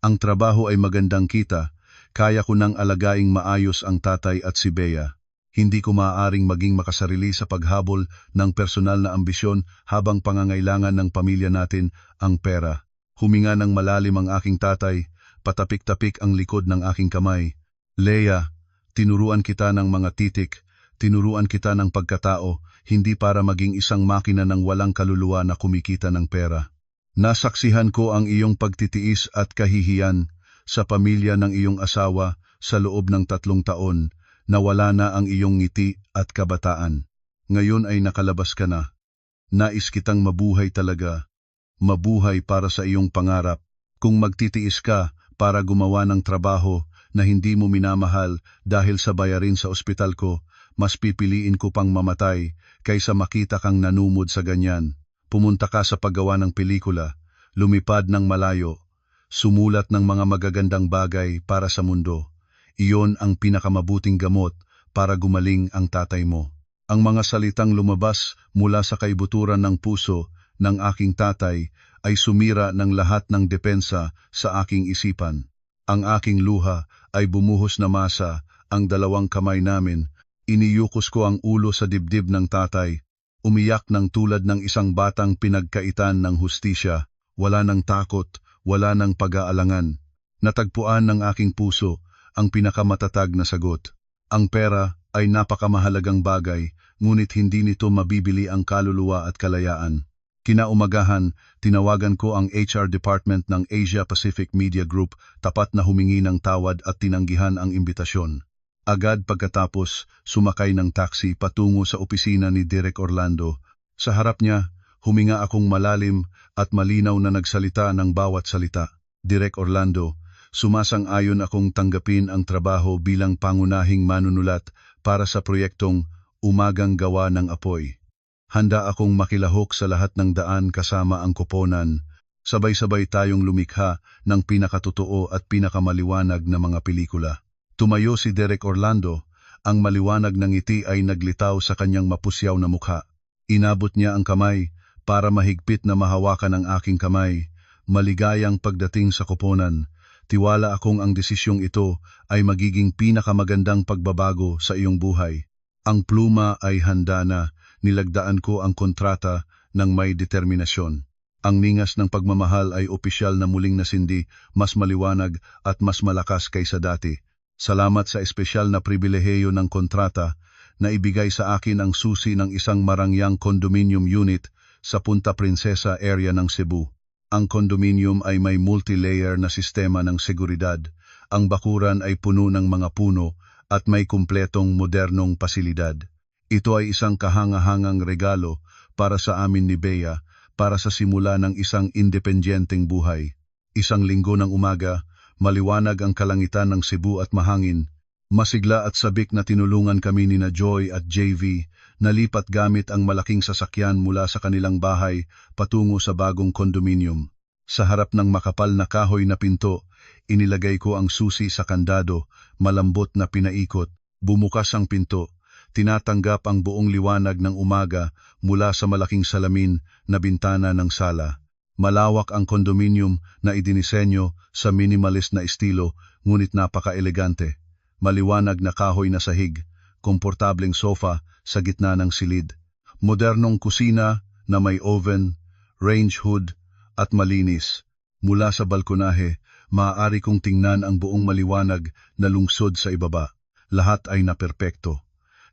Ang trabaho ay magandang kita, kaya ko nang alagaing maayos ang tatay at si Bea. Hindi ko maaaring maging makasarili sa paghabol ng personal na ambisyon habang pangangailangan ng pamilya natin ang pera. Huminga ng malalim ang aking tatay, patapik-tapik ang likod ng aking kamay. Leia, tinuruan kita ng mga titik, tinuruan kita ng pagkatao, hindi para maging isang makina ng walang kaluluwa na kumikita ng pera. Nasaksihan ko ang iyong pagtitiis at kahihiyan sa pamilya ng iyong asawa sa loob ng 3 taon. Nawala na ang iyong ngiti at kabataan. Ngayon ay nakalabas ka na. Nais kitang mabuhay talaga. Mabuhay para sa iyong pangarap. Kung magtitiis ka para gumawa ng trabaho na hindi mo minamahal dahil sa bayarin sa ospital ko, mas pipiliin ko pang mamatay kaysa makita kang nanumod sa ganyan. Pumunta ka sa paggawa ng pelikula, lumipad ng malayo, sumulat ng mga magagandang bagay para sa mundo. Iyon ang pinakamabuting gamot para gumaling ang tatay mo. Ang mga salitang lumabas mula sa kaibuturan ng puso ng aking tatay ay sumira ng lahat ng depensa sa aking isipan. Ang aking luha ay bumuhos na masa, ang 2 kamay namin. Iniyukos ko ang ulo sa dibdib ng tatay. Umiyak ng tulad ng isang batang pinagkaitan ng hustisya. Wala ng takot, wala ng pag-aalangan. Natagpuan ng aking puso ang pinakamatatag na sagot. Ang pera ay napakamahalagang bagay, ngunit hindi nito mabibili ang kaluluwa at kalayaan. Kinaumagahan, tinawagan ko ang HR department ng Asia Pacific Media Group, tapat na humingi ng tawad at tinanggihan ang imbitasyon. Agad pagkatapos, sumakay ng taxi patungo sa opisina ni Direk Orlando. Sa harap niya, huminga akong malalim at malinaw na nagsalita ng bawat salita. Direk Orlando, sumasang-ayon akong tanggapin ang trabaho bilang pangunahing manunulat para sa proyektong Umagang Gawa ng Apoy. Handa akong makilahok sa lahat ng daan kasama ang koponan. Sabay-sabay tayong lumikha ng pinakatotoo at pinakamaliwanag na mga pelikula. Tumayo si Direk Orlando, ang maliwanag ng ngiti ay naglitaw sa kanyang mapusyaw na mukha. Inabot niya ang kamay para mahigpit na mahawakan ang aking kamay. Maligayang pagdating sa koponan. Tiwala akong ang desisyong ito ay magiging pinakamagandang pagbabago sa iyong buhay. Ang pluma ay handa na, nilagdaan ko ang kontrata ng may determinasyon. Ang ningas ng pagmamahal ay opisyal na muling nasindi, mas maliwanag at mas malakas kaysa dati. Salamat sa espesyal na pribilehiyo ng kontrata na ibigay sa akin ang susi ng isang marangyang condominium unit sa Punta Princesa area ng Cebu. Ang condominium ay may multi-layer na sistema ng seguridad. Ang bakuran ay puno ng mga puno at may kumpletong modernong pasilidad. Ito ay isang kahangahangang regalo para sa amin ni Bea para sa simula ng isang independenteng buhay. Isang linggo ng umaga, maliwanag ang kalangitan ng Cebu at mahangin. Masigla at sabik na tinulungan kami ni na Joy at JV na lipat gamit ang malaking sasakyan mula sa kanilang bahay patungo sa bagong kondominium. Sa harap ng makapal na kahoy na pinto, inilagay ko ang susi sa kandado, malambot na pinaikot. Bumukas ang pinto, tinatanggap ang buong liwanag ng umaga mula sa malaking salamin na bintana ng sala. Malawak ang kondominium na idinisenyo sa minimalist na estilo, ngunit napaka-elegante. Maliwanag na kahoy na sahig, komportableng sofa sa gitna ng silid. Modernong kusina na may oven, range hood at malinis. Mula sa balkonahe, maaari kong tingnan ang buong maliwanag na lungsod sa ibaba. Lahat ay naperpekto.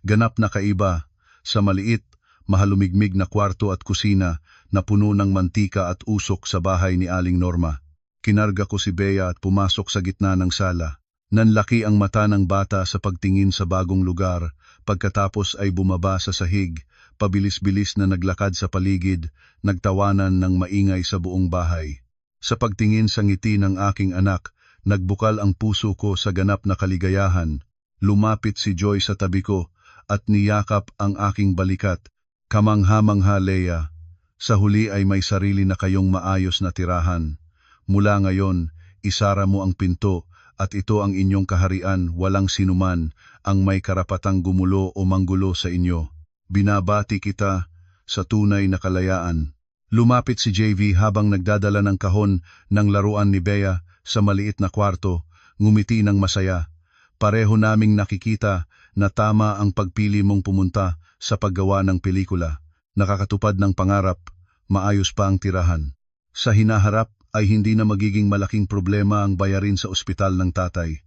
Ganap na kaiba sa maliit, mahalumigmig na kwarto at kusina na puno ng mantika at usok sa bahay ni Aling Norma. Kinarga ko si Bea at pumasok sa gitna ng sala. Nanlaki ang mata ng bata sa pagtingin sa bagong lugar, pagkatapos ay bumaba sa sahig, pabilis-bilis na naglakad sa paligid, nagtawanan ng maingay sa buong bahay. Sa pagtingin sa ngiti ng aking anak, nagbukal ang puso ko sa ganap na kaligayahan. Lumapit si Joy sa tabi ko at niyakap ang aking balikat. Kamangha-mangha, Leia, sa huli ay may sarili na kayong maayos na tirahan. Mula ngayon, isara mo ang pinto at ito ang inyong kaharian, walang sinuman ang may karapatang gumulo o manggulo sa inyo. Binabati kita sa tunay na kalayaan. Lumapit si JV habang nagdadala ng kahon ng laruan ni Bea sa maliit na kwarto, ngumiti ng masaya. Pareho naming nakikita na tama ang pagpili mong pumunta sa paggawa ng pelikula. Nakakatupad ng pangarap, maayos pa ang tirahan. Sa hinaharap ay hindi na magiging malaking problema ang bayarin sa ospital ng tatay.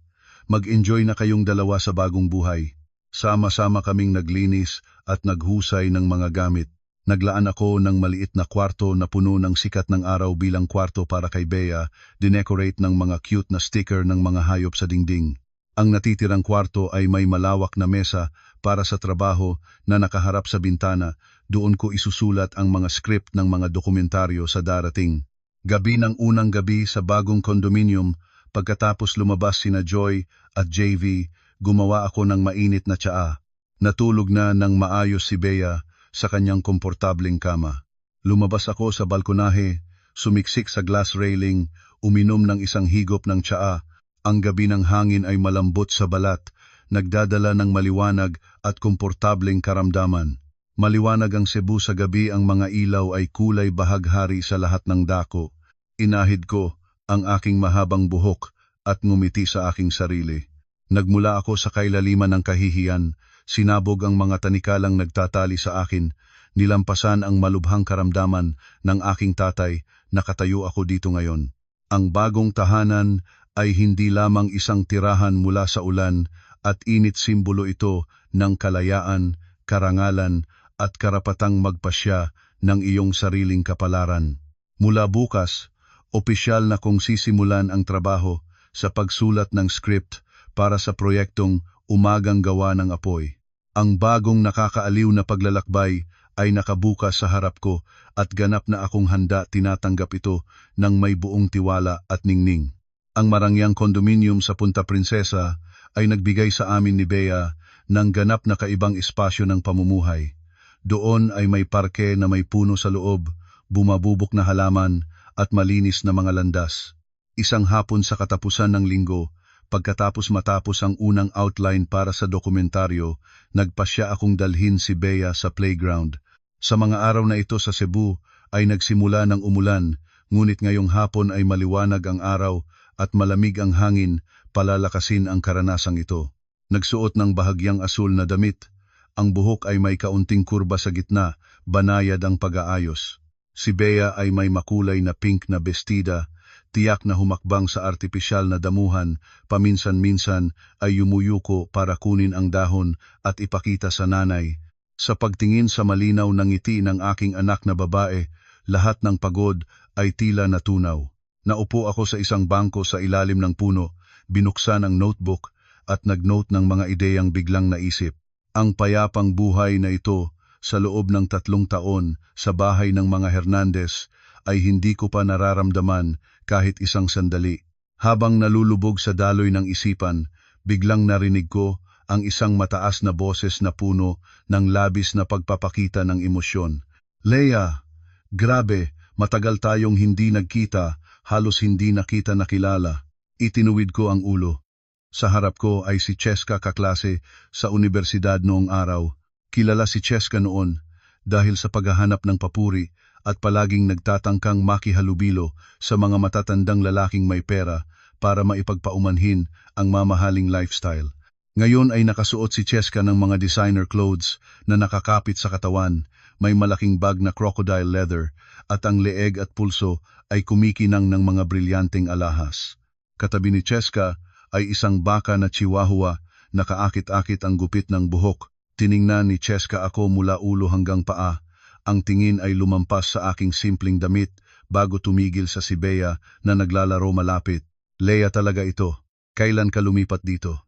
Mag-enjoy na kayong dalawa sa bagong buhay. Sama-sama kaming naglinis at naghusay ng mga gamit. Naglaan ako ng maliit na kwarto na puno ng sikat ng araw bilang kwarto para kay Bea, dinecorate ng mga cute na sticker ng mga hayop sa dingding. Ang natitirang kwarto ay may malawak na mesa para sa trabaho na nakaharap sa bintana. Doon ko isusulat ang mga script ng mga dokumentaryo sa darating. Gabi ng unang gabi sa bagong condominium, pagkatapos lumabas sina Joy at JV, gumawa ako ng mainit na tsaa. Natulog na ng maayos si Bea sa kanyang komportableng kama. Lumabas ako sa balkonahe, sumiksik sa glass railing, uminom ng isang higop ng tsaa. Ang gabi ng hangin ay malambot sa balat, nagdadala ng maliwanag at komportableng karamdaman. Maliwanag ang Cebu sa gabi, ang mga ilaw ay kulay bahaghari sa lahat ng dako. Inahid ko ang aking mahabang buhok at ngumiti sa aking sarili. Nagmula ako sa kailaliman ng kahihiyan, sinabog ang mga tanikalang nagtatali sa akin, nilampasan ang malubhang karamdaman ng aking tatay, nakatayo ako dito ngayon. Ang bagong tahanan ay hindi lamang isang tirahan mula sa ulan at init, simbolo ito ng kalayaan, karangalan at karapatang magpasya ng iyong sariling kapalaran. Mula bukas, opisyal na kong sisimulan ang trabaho sa pagsulat ng script para sa proyektong Umagang Gawa ng Apoy. Ang bagong nakakaaliw na paglalakbay ay nakabukas sa harap ko at ganap na akong handa tinatanggap ito ng may buong tiwala at ningning. Ang marangyang kondominium sa Punta Princesa ay nagbigay sa amin ni Bea ng ganap na kaibang espasyo ng pamumuhay. Doon ay may parke na may puno sa loob, bumabubok na halaman at malinis na mga landas. Isang hapon sa katapusan ng linggo, pagkatapos matapos ang unang outline para sa dokumentaryo, nagpasya akong dalhin si Bea sa playground. Sa mga araw na ito sa Cebu ay nagsimula ng umulan, ngunit ngayong hapon ay maliwanag ang araw at malamig ang hangin, palalakasin ang karanasang ito. Nagsuot ng bahagyang asul na damit, ang buhok ay may kaunting kurba sa gitna, banayad ang pag-aayos. Si Bea ay may makulay na pink na bestida, tiyak na humakbang sa artipisyal na damuhan, paminsan-minsan ay yumuyuko para kunin ang dahon at ipakita sa nanay. Sa pagtingin sa malinaw ng ngiti ng aking anak na babae, lahat ng pagod ay tila natunaw. Naupo ako sa isang bangko sa ilalim ng puno, binuksan ang notebook at nag-note ng mga ideyang biglang naisip. Ang payapang buhay na ito sa loob ng 3 taon sa bahay ng mga Hernandez ay hindi ko pa nararamdaman kahit isang sandali. Habang nalulubog sa daloy ng isipan, biglang narinig ko ang isang mataas na boses na puno ng labis na pagpapakita ng emosyon. Leia, grabe, matagal tayong hindi nagkita, halos hindi nakita nakilala. Itinuwid ko ang ulo. Sa harap ko ay si Cheska, kaklase sa universidad noong araw. Kilala si Cheska noon dahil sa paghahanap ng papuri at palaging nagtatangkang makihalubilo sa mga matatandang lalaking may pera para maipagpaumanhin ang mamahaling lifestyle. Ngayon ay nakasuot si Cheska ng mga designer clothes na nakakapit sa katawan, may malaking bag na crocodile leather at ang leeg at pulso ay kumikinang ng mga brilyanteng alahas. Katabi ni Cheska ay isang baka na chihuahua, nakaakit-akit ang gupit ng buhok. Tiningnan ni Cheska ako mula ulo hanggang paa. Ang tingin ay lumampas sa aking simpleng damit bago tumigil sa si Bea na naglalaro malapit. Leia, talaga ito. Kailan ka lumipat dito?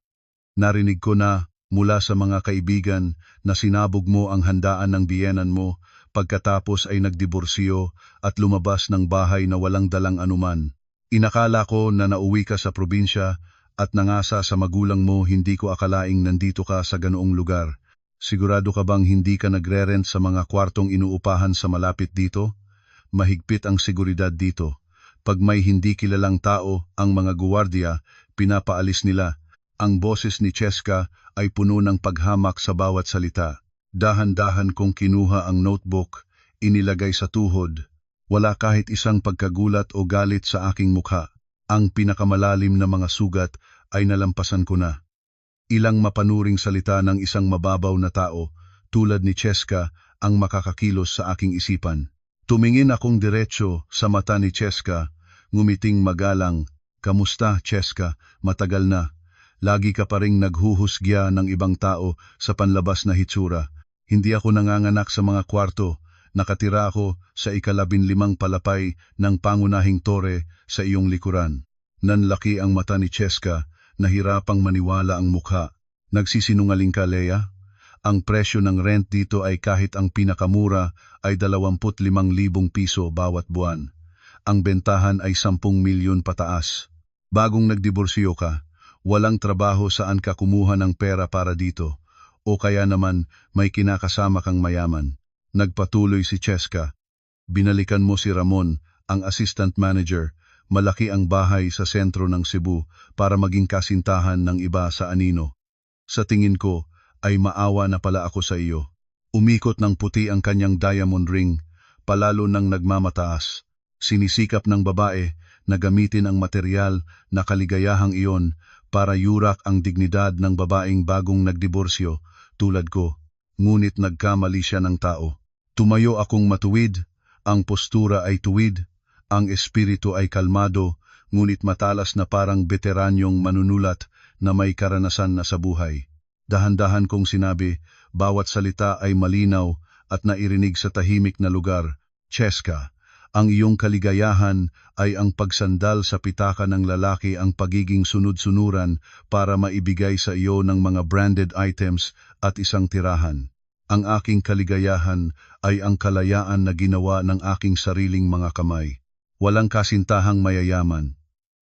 Narinig ko na mula sa mga kaibigan na sinabog mo ang handaan ng biyenan mo pagkatapos ay nagdiborsyo at lumabas ng bahay na walang dalang anuman. Inakala ko na nauwi ka sa probinsya at nangasa sa magulang mo, hindi ko akalaing nandito ka sa ganoong lugar. Sigurado ka bang hindi ka nagre-rent sa mga kwartong inuupahan sa malapit dito? Mahigpit ang seguridad dito. Pag may hindi kilalang tao, ang mga guwardiya, pinapaalis nila. Ang boses ni Cheska ay puno ng paghamak sa bawat salita. Dahan-dahan kong kinuha ang notebook, inilagay sa tuhod. Wala kahit isang pagkagulat o galit sa aking mukha. Ang pinakamalalim na mga sugat ay nalampasan ko na. Ilang mapanuring salita ng isang mababaw na tao, tulad ni Cheska, ang makakakilos sa aking isipan. Tumingin akong diretsyo sa mata ni Cheska, ngumiting magalang. Kamusta, Cheska? Matagal na. Lagi ka pa ring naghuhusgya ng ibang tao sa panlabas na hitsura. Hindi ako nanganganak sa mga kwarto. Nakatira ako sa 15 palapay ng pangunahing tore sa iyong likuran. Nanlaki ang mata ni Cheska, nahirapang maniwala ang mukha. Nagsisinungaling ka, Leia? Ang presyo ng rent dito ay kahit ang pinakamura ay 25,000 piso bawat buwan. Ang bentahan ay 10 milyon pataas. Bagong nagdiborsyo ka, walang trabaho saan ka kumuha ng pera para dito, o kaya naman may kinakasama kang mayaman. Nagpatuloy si Cheska. Binalikan mo si Ramon, ang assistant manager. Malaki ang bahay sa sentro ng Cebu para maging kasintahan ng iba sa anino. Sa tingin ko, ay maawa na pala ako sa iyo. Umikot ng puti ang kanyang diamond ring, palalo nang nagmamataas. Sinisikap ng babae na gamitin ang material na kaligayahang iyon para yurak ang dignidad ng babaeng bagong nagdiborsyo tulad ko. Ngunit nagkamali siya ng tao. Tumayo akong matuwid, ang postura ay tuwid, ang espiritu ay kalmado, ngunit matalas na parang veteranyong manunulat na may karanasan na sa buhay. Dahan-dahan kong sinabi, bawat salita ay malinaw at nairinig sa tahimik na lugar. Cheska, ang iyong kaligayahan ay ang pagsandal sa pitaka ng lalaki, ang pagiging sunod-sunuran para maibigay sa iyo ng mga branded items at isang tirahan. Ang aking kaligayahan ay ang kalayaan na ginawa ng aking sariling mga kamay. Walang kasintahang mayayaman.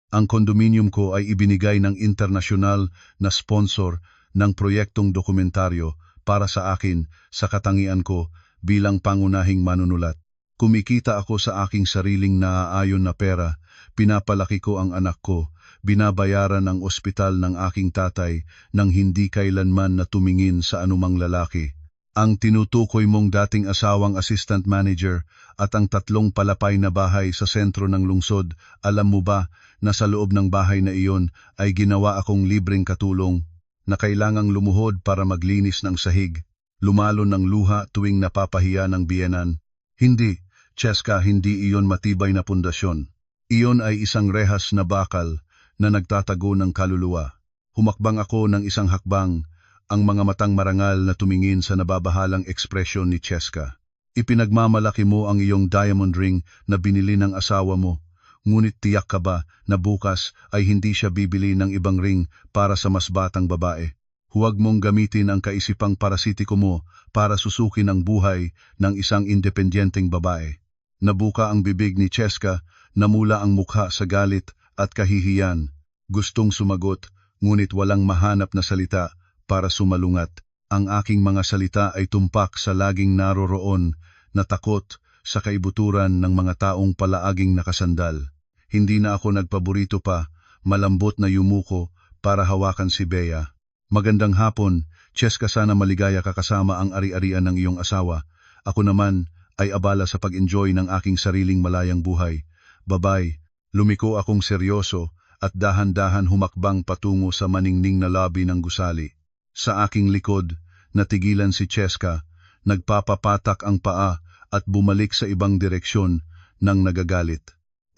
Ang kondominium ko ay ibinigay ng internasyonal na sponsor ng proyektong dokumentaryo para sa akin sa katangian ko bilang pangunahing manunulat. Kumikita ako sa aking sariling naaayon na pera, pinapalaki ko ang anak ko, binabayaran ang ospital ng aking tatay nang hindi kailanman na tumingin sa anumang lalaki. Ang tinutukoy mong dating asawang assistant manager at ang 3 palapay na bahay sa sentro ng lungsod, alam mo ba na sa loob ng bahay na iyon ay ginawa akong libreng katulong na kailangang lumuhod para maglinis ng sahig, lumalo ng luha tuwing napapahiya ng biyenan? Hindi, Cheska, hindi iyon matibay na pundasyon. Iyon ay isang rehas na bakal na nagtatago ng kaluluwa. Humakbang ako ng isang hakbang, ang mga matang marangal na tumingin sa nababahalang ekspresyon ni Cheska. Ipinagmamalaki mo ang iyong diamond ring na binili ng asawa mo, ngunit tiyak ka ba na bukas ay hindi siya bibili ng ibang ring para sa mas batang babae? Huwag mong gamitin ang kaisipang parasitiko mo para susukin ang buhay ng isang independyenteng babae. Nabuka ang bibig ni Cheska, namula ang mukha sa galit at kahihiyan. Gustong sumagot, ngunit walang mahanap na salita para sumalungat. Ang aking mga salita ay tumpak sa laging naroroon na takot sa kaibuturan ng mga taong palaaging nakasandal. Hindi na ako nagpaborito pa, malambot na yumuko para hawakan si Bea. Magandang hapon, Cheska, sana maligaya ka kasama ang ari-arian ng iyong asawa. Ako naman ay abala sa pag-enjoy ng aking sariling malayang buhay. Babay, lumiko akong seryoso at dahan-dahan humakbang patungo sa maningning na lobby ng gusali. Sa aking likod, natigilan si Cheska, nagpapapatak ang paa at bumalik sa ibang direksyon nang nagagalit.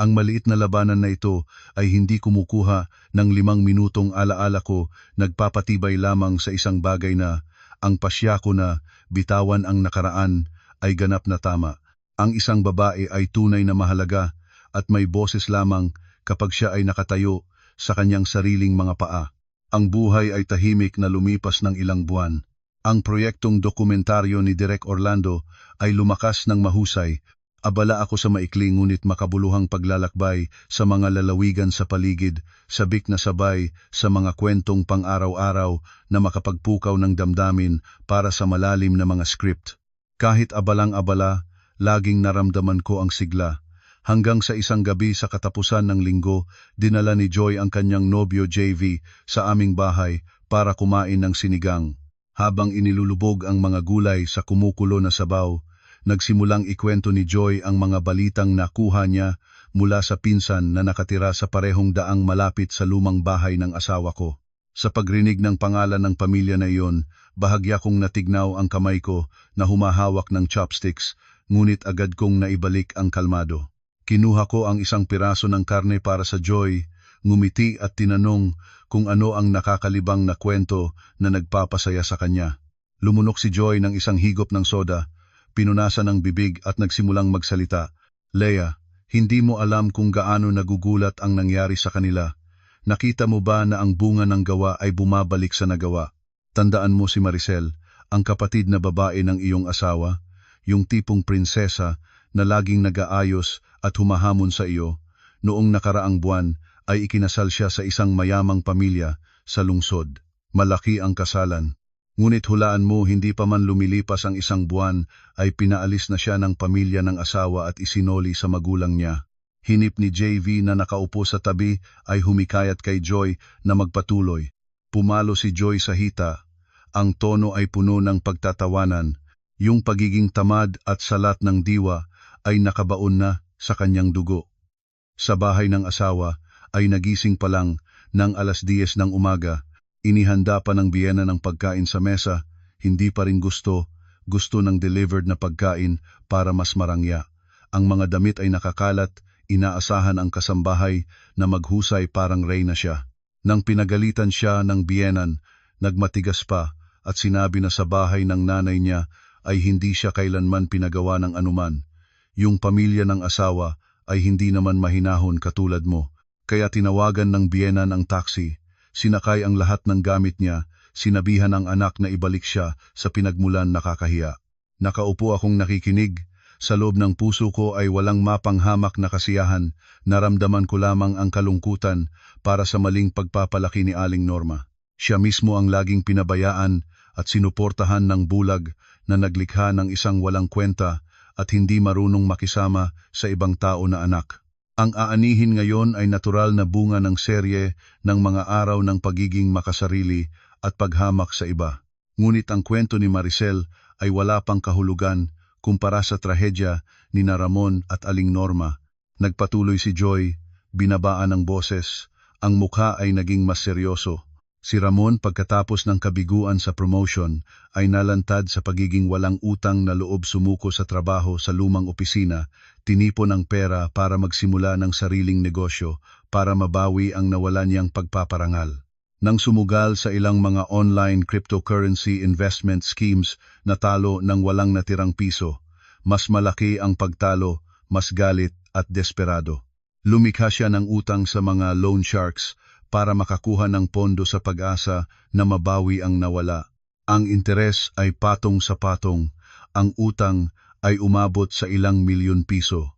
Ang maliit na labanan na ito ay hindi kumukuha ng 5 minutong alaala ko, nagpapatibay lamang sa isang bagay na ang pasya ko na bitawan ang nakaraan ay ganap na tama. Ang isang babae ay tunay na mahalaga at may boses lamang kapag siya ay nakatayo sa kanyang sariling mga paa. Ang buhay ay tahimik na lumipas ng ilang buwan. Ang proyektong dokumentaryo ni Direk Orlando ay lumakas ng mahusay. Abala ako sa maikling ngunit makabuluhang paglalakbay sa mga lalawigan sa paligid, sabik na sabay sa mga kwentong pang-araw-araw na makapagpukaw ng damdamin para sa malalim na mga script. Kahit abalang-abala, laging naramdaman ko ang sigla. Hanggang sa isang gabi sa katapusan ng linggo, dinala ni Joy ang kanyang nobyo JV sa aming bahay para kumain ng sinigang. Habang inilulubog ang mga gulay sa kumukulo na sabaw, nagsimulang ikwento ni Joy ang mga balitang nakuha niya mula sa pinsan na nakatira sa parehong daang malapit sa lumang bahay ng asawa ko. Sa pagrinig ng pangalan ng pamilya na iyon, bahagya kong natignaw ang kamay ko na humahawak ng chopsticks, ngunit agad kong naibalik ang kalmado. Kinuha ko ang isang piraso ng karne para sa Joy, ngumiti at tinanong kung ano ang nakakalibang na kwento na nagpapasaya sa kanya. Lumunok si Joy ng isang higop ng soda, pinunasan ang bibig at nagsimulang magsalita. Leia, hindi mo alam kung gaano nagugulat ang nangyari sa kanila. Nakita mo ba na ang bunga ng gawa ay bumabalik sa nagawa? Tandaan mo si Maricel, ang kapatid na babae ng iyong asawa, yung tipong prinsesa na laging nag-aayos at humahamon sa iyo. Noong nakaraang buwan ay ikinasal siya sa isang mayamang pamilya sa lungsod. Malaki ang kasalan. Ngunit hulaan mo, hindi pa man lumilipas ang isang buwan ay pinaalis na siya ng pamilya ng asawa at isinoli sa magulang niya. Hinip ni JV na nakaupo sa tabi ay humikayat kay Joy na magpatuloy. Pumalo si Joy sa hita. Ang tono ay puno ng pagtatawanan. Yung pagiging tamad at salat ng diwa ay nakabaon na sa kanyang dugo. Sa bahay ng asawa ay nagising pa lang ng 10:00 ng umaga. Inihanda pa ng biyena ng pagkain sa mesa, hindi pa rin gusto ng delivered na pagkain para mas marangya. Ang mga damit ay nakakalat, inaasahan ang kasambahay na maghusay parang reyna siya. Nang pinagalitan siya ng biyenan, nagmatigas pa at sinabi na sa bahay ng nanay niya ay hindi siya kailanman pinagawa ng anuman. Yung pamilya ng asawa ay hindi naman mahinahon katulad mo, kaya tinawagan ng biyenan ang taxi. Sinakay ang lahat ng gamit niya, sinabihan ang anak na ibalik siya sa pinagmulan nakakahiya. Nakaupo akong nakikinig, sa loob ng puso ko ay walang mapanghamak na kasiyahan, naramdaman ko lamang ang kalungkutan para sa maling pagpapalaki ni Aling Norma. Siya mismo ang laging pinabayaan at sinuportahan ng bulag na naglikha ng isang walang kwenta at hindi marunong makisama sa ibang tao na anak. Ang aanihin ngayon ay natural na bunga ng serye ng mga araw ng pagiging makasarili at paghamak sa iba. Ngunit ang kwento ni Maricel ay wala pang kahulugan kumpara sa trahedya ni Ramon at Aling Norma. Nagpatuloy si Joy, binabaan ang boses, ang mukha ay naging mas seryoso. Si Ramon pagkatapos ng kabiguan sa promotion ay nalantad sa pagiging walang utang na loob, sumuko sa trabaho sa lumang opisina, tinipon ang pera para magsimula ng sariling negosyo para mabawi ang nawalan niyang pagpaparangal. Nang sumugal sa ilang mga online cryptocurrency investment schemes, natalo ng walang natirang piso. Mas malaki ang pagtalo, mas galit at desperado. Lumikha siya ng utang sa mga loan sharks para makakuha ng pondo sa pag-asa na mabawi ang nawala. Ang interes ay patong sa patong, ang utang ay umabot sa ilang milyon piso.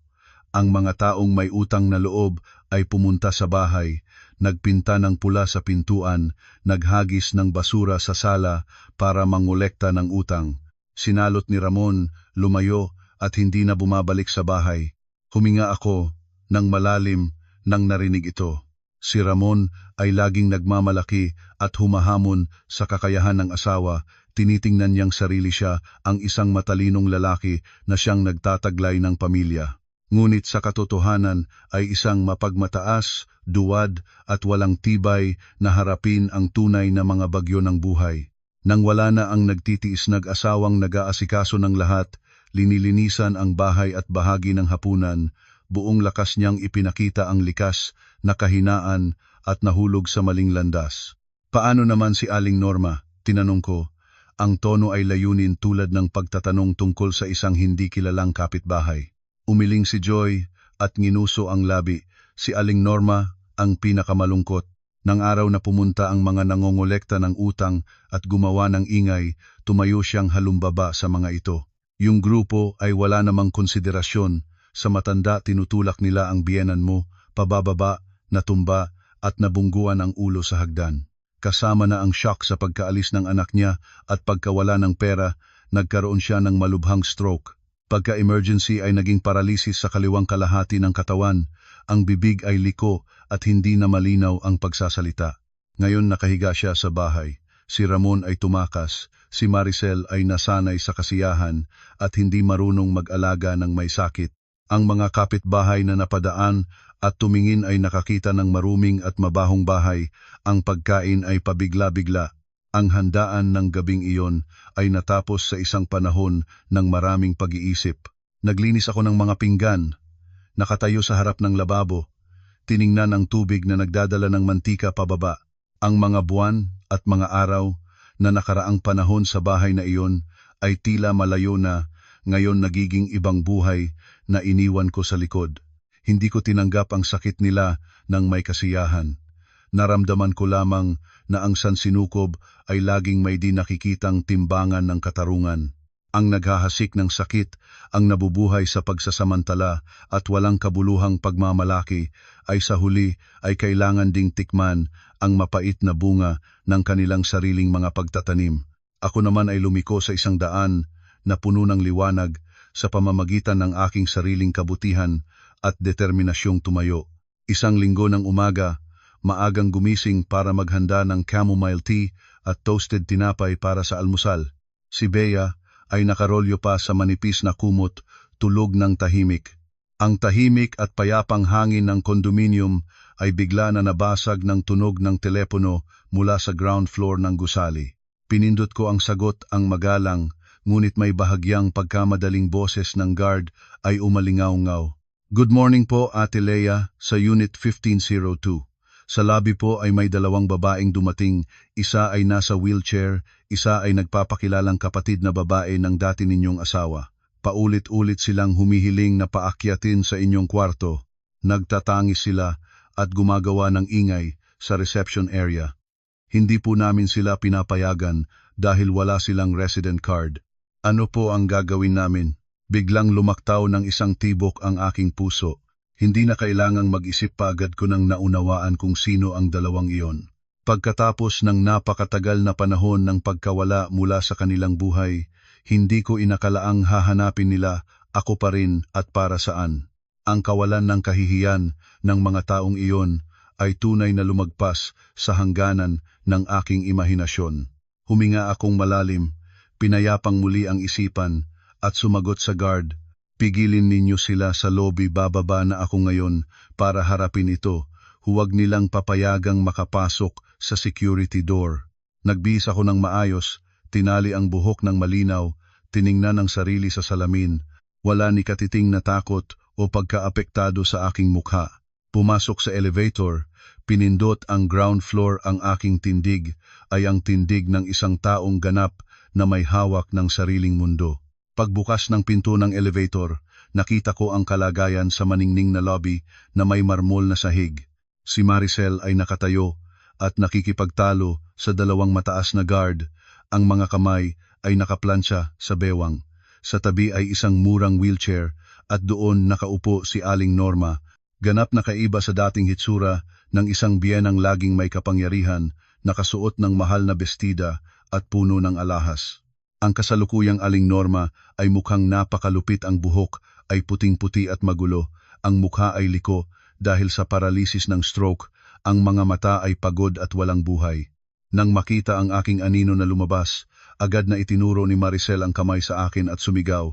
Ang mga taong may utang na loob ay pumunta sa bahay, nagpinta ng pula sa pintuan, naghagis ng basura sa sala para mangolekta ng utang. Sinalot ni Ramon, lumayo at hindi na bumabalik sa bahay. Huminga ako ng malalim nang narinig ito. Si Ramon ay laging nagmamalaki at humahamon sa kakayahan ng asawa, tinitingnan niyang sarili siya ang isang matalinong lalaki na siyang nagtataglay ng pamilya. Ngunit sa katotohanan ay isang mapagmataas, duwad at walang tibay na harapin ang tunay na mga bagyo ng buhay. Nang wala na ang nagtitiis nag-asawang nag-aasikaso ng lahat, linilinisan ang bahay at bahagi ng hapunan, buong lakas niyang ipinakita ang likas na kahinaan at nahulog sa maling landas. Paano naman si Aling Norma? Tinanong ko. Ang tono ay layunin tulad ng pagtatanong tungkol sa isang hindi kilalang kapitbahay. Umiling si Joy at nginuso ang labi. Si Aling Norma ang pinakamalungkot. Nang araw na pumunta ang mga nangongolekta ng utang at gumawa ng ingay, tumayo siyang halumbaba sa mga ito. Yung grupo ay wala namang konsiderasyon. Sa matanda tinutulak nila ang biyenan mo, pabababa, natumba at nabungguan ang ulo sa hagdan. Kasama na ang shock sa pagkaalis ng anak niya at pagkawala ng pera, nagkaroon siya ng malubhang stroke. Pagka-emergency ay naging paralisis sa kaliwang kalahati ng katawan, ang bibig ay liko at hindi na malinaw ang pagsasalita. Ngayon nakahiga siya sa bahay. Si Ramon ay tumakas, si Maricel ay nasanay sa kasiyahan at hindi marunong mag-alaga ng may sakit. Ang mga kapitbahay na napadaan at tumingin ay nakakita ng maruming at mabahong bahay. Ang pagkain ay pabigla-bigla. Ang handaan ng gabing iyon ay natapos sa isang panahon ng maraming pag-iisip. Naglinis ako ng mga pinggan, nakatayo sa harap ng lababo, tiningnan ang tubig na nagdadala ng mantika pababa. Ang mga buwan at mga araw na nakaraang panahon sa bahay na iyon ay tila malayo na, ngayon nagiging ibang buhay na iniwan ko sa likod. Hindi ko tinanggap ang sakit nila ng may kasiyahan. Naramdaman ko lamang na ang sansinukob ay laging may di nakikitang timbangan ng katarungan. Ang naghahasik ng sakit, ang nabubuhay sa pagsasamantala at walang kabuluhang pagmamalaki ay sa huli ay kailangan ding tikman ang mapait na bunga ng kanilang sariling mga pagtatanim. Ako naman ay lumiko sa isang daan na puno ng liwanag sa pamamagitan ng aking sariling kabutihan at determinasyong tumayo. Isang linggo ng umaga, maagang gumising para maghanda ng chamomile tea at toasted tinapay para sa almusal. Si Bea ay nakarolyo pa sa manipis na kumot, tulog ng tahimik. Ang tahimik at payapang hangin ng kondominium ay bigla na nabasag ng tunog ng telepono mula sa ground floor ng gusali. Pinindot ko ang sagot, ang magalang, ngunit may bahagyang pagkamadaling boses ng guard ay umalingaw-ngaw. Good morning po, Ate Leia, sa Unit 1502. Sa lobby po ay may dalawang babaeng dumating, isa ay nasa wheelchair, isa ay nagpapakilalang kapatid na babae ng dati ninyong asawa. Paulit-ulit silang humihiling na paakyatin sa inyong kwarto. Nagtatangis sila at gumagawa ng ingay sa reception area. Hindi po namin sila pinapayagan dahil wala silang resident card. Ano po ang gagawin namin? Biglang lumaktaw ng isang tibok ang aking puso. Hindi na kailangang mag-isip pa agad ko nang naunawaan kung sino ang dalawang iyon. Pagkatapos ng napakatagal na panahon ng pagkawala mula sa kanilang buhay, hindi ko inakalaang hahanapin nila ako pa rin at para saan. Ang kawalan ng kahihiyan ng mga taong iyon ay tunay na lumagpas sa hangganan ng aking imahinasyon. Huminga akong malalim, pinayapang muli ang isipan, at sumagot sa guard, pigilin ninyo sila sa lobby, bababa na ako ngayon para harapin ito. Huwag nilang papayagang makapasok sa security door. Nagbihis ako ng maayos, tinali ang buhok ng malinaw, tiningnan ang sarili sa salamin. Wala ni katiting na takot o pagkaapektado sa aking mukha. Pumasok sa elevator, pinindot ang ground floor. Ang aking tindig ay ang tindig ng isang taong ganap na may hawak ng sariling mundo. Pagbukas ng pinto ng elevator, nakita ko ang kalagayan sa maningning na lobby na may marmol na sahig. Si Maricel ay nakatayo at nakikipagtalo sa dalawang mataas na guard. Ang mga kamay ay nakaplansya sa bewang. Sa tabi ay isang murang wheelchair at doon nakaupo si Aling Norma, ganap na kaiba sa dating hitsura ng isang biyenang laging may kapangyarihan, nakasuot ng mahal na bestida at puno ng alahas. Ang kasalukuyang Aling Norma ay mukhang napakalupit, ang buhok ay puting-puti at magulo, ang mukha ay liko dahil sa paralisis ng stroke, ang mga mata ay pagod at walang buhay. Nang makita ang aking anino na lumabas, agad na itinuro ni Maricel ang kamay sa akin at sumigaw.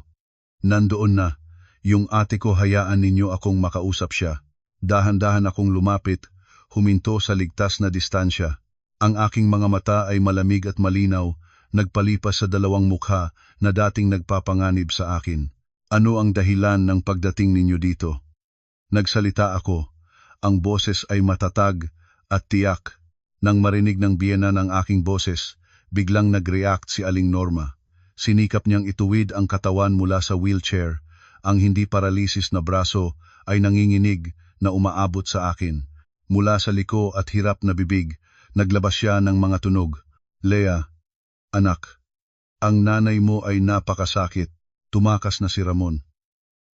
Nandoon na, yung ate ko, hayaan ninyo akong makausap siya. Dahan-dahan akong lumapit, huminto sa ligtas na distansya. Ang aking mga mata ay malamig at malinaw, nagpalipas sa dalawang mukha na dating nagpapanganib sa akin. Ano ang dahilan ng pagdating ninyo dito? Nagsalita ako. Ang boses ay matatag at tiyak. Nang marinig ng biyena ng aking boses, biglang nag-react si Aling Norma. Sinikap niyang ituwid ang katawan mula sa wheelchair. Ang hindi paralisis na braso ay nanginginig na umaabot sa akin. Mula sa liko at hirap na bibig, naglabas siya ng mga tunog. Lea, anak, ang nanay mo ay napakasakit. Tumakas na si Ramon.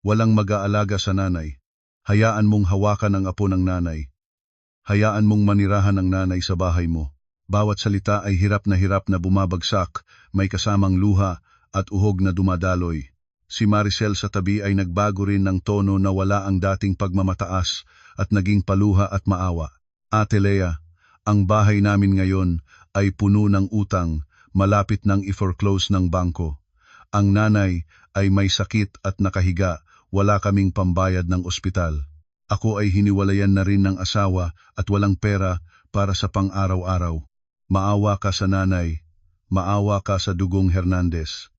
Walang mag-aalaga sa nanay. Hayaan mong hawakan ang apo ng nanay. Hayaan mong manirahan ang nanay sa bahay mo. Bawat salita ay hirap na bumabagsak, may kasamang luha at uhog na dumadaloy. Si Maricel sa tabi ay nagbago rin ng tono na wala ang dating pagmamataas at naging paluha at maawa. Ate Lea, ang bahay namin ngayon ay puno ng utang, malapit nang i-foreclose ng bangko. Ang nanay ay may sakit at nakahiga, wala kaming pambayad ng ospital. Ako ay hiniwalayan na rin ng asawa at walang pera para sa pang-araw-araw. Maawa ka sa nanay, maawa ka sa Dugong Hernandez.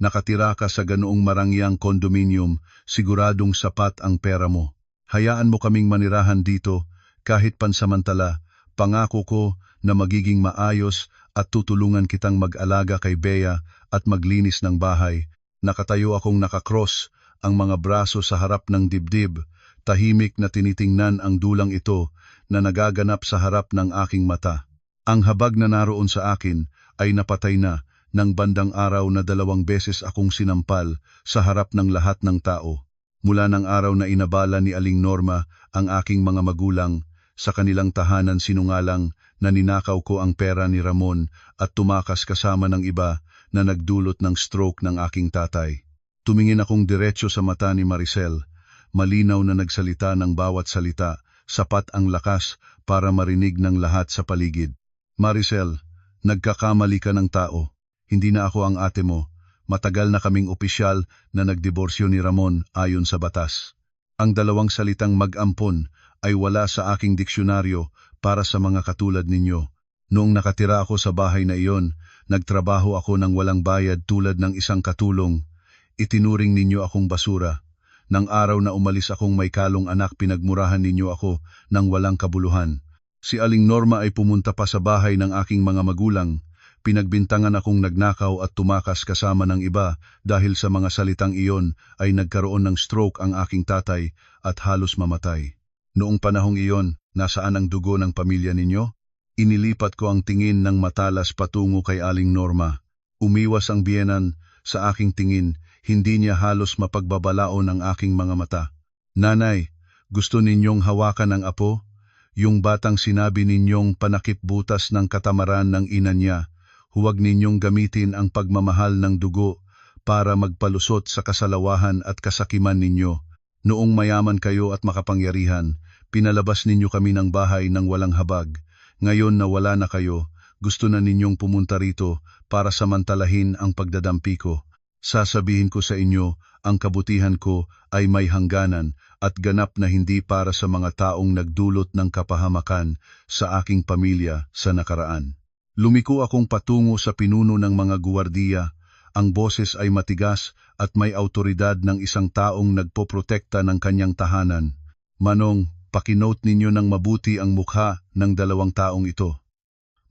Nakatira ka sa ganoong marangyang kondominium, siguradong sapat ang pera mo. Hayaan mo kaming manirahan dito, kahit pansamantala, pangako ko na magiging maayos at tutulungan kitang mag-alaga kay Bea at maglinis ng bahay. Nakatayo akong nakakross, ang mga braso sa harap ng dibdib, tahimik na tinitingnan ang dulang ito na nagaganap sa harap ng aking mata. Ang habag na naroon sa akin ay napatay na, nang bandang araw na 2 beses akong sinampal sa harap ng lahat ng tao. Mula ng araw na inabala ni Aling Norma ang aking mga magulang, sa kanilang tahanan sinungalang na ninakaw ko ang pera ni Ramon at tumakas kasama ng iba na nagdulot ng stroke ng aking tatay. Tumingin akong diretso sa mata ni Maricel, malinaw na nagsalita ng bawat salita, sapat ang lakas para marinig ng lahat sa paligid. Maricel, nagkakamali ka ng tao. Hindi na ako ang ate mo. Matagal na kaming opisyal na nagdiborsyo ni Ramon ayon sa batas. Ang 2 salitang mag-ampon ay wala sa aking diksyonaryo para sa mga katulad ninyo. Noong nakatira ako sa bahay na iyon, nagtrabaho ako ng walang bayad tulad ng isang katulong. Itinuring ninyo akong basura. Nang araw na umalis akong may kalong anak, pinagmurahan ninyo ako ng walang kabuluhan. Si Aling Norma ay pumunta pa sa bahay ng aking mga magulang. Pinagbintangan akong nagnakaw at tumakas kasama ng iba dahil sa mga salitang iyon ay nagkaroon ng stroke ang aking tatay at halos mamatay. Noong panahong iyon, nasaan ang dugo ng pamilya ninyo? Inilipat ko ang tingin ng matalas patungo kay Aling Norma. Umiwas ang biyenan sa aking tingin, hindi niya halos mapagbabalao ng aking mga mata. Nanay, gusto ninyong hawakan ang apo? Yung batang sinabi ninyong panakip butas ng katamaran ng ina niya, huwag ninyong gamitin ang pagmamahal ng dugo para magpalusot sa kasalawahan at kasakiman ninyo. Noong mayaman kayo at makapangyarihan, pinalabas ninyo kami ng bahay ng walang habag. Ngayon na wala na kayo, gusto na ninyong pumunta rito para samantalahin ang pagdadampi ko. Sasabihin ko sa inyo, ang kabutihan ko ay may hangganan at ganap na hindi para sa mga taong nagdulot ng kapahamakan sa aking pamilya sa nakaraan. Lumiko akong patungo sa pinuno ng mga guwardiya. Ang boses ay matigas at may autoridad ng isang taong nagpoprotekta ng kanyang tahanan. Manong, pakinote ninyo ng mabuti ang mukha ng 2 taong ito.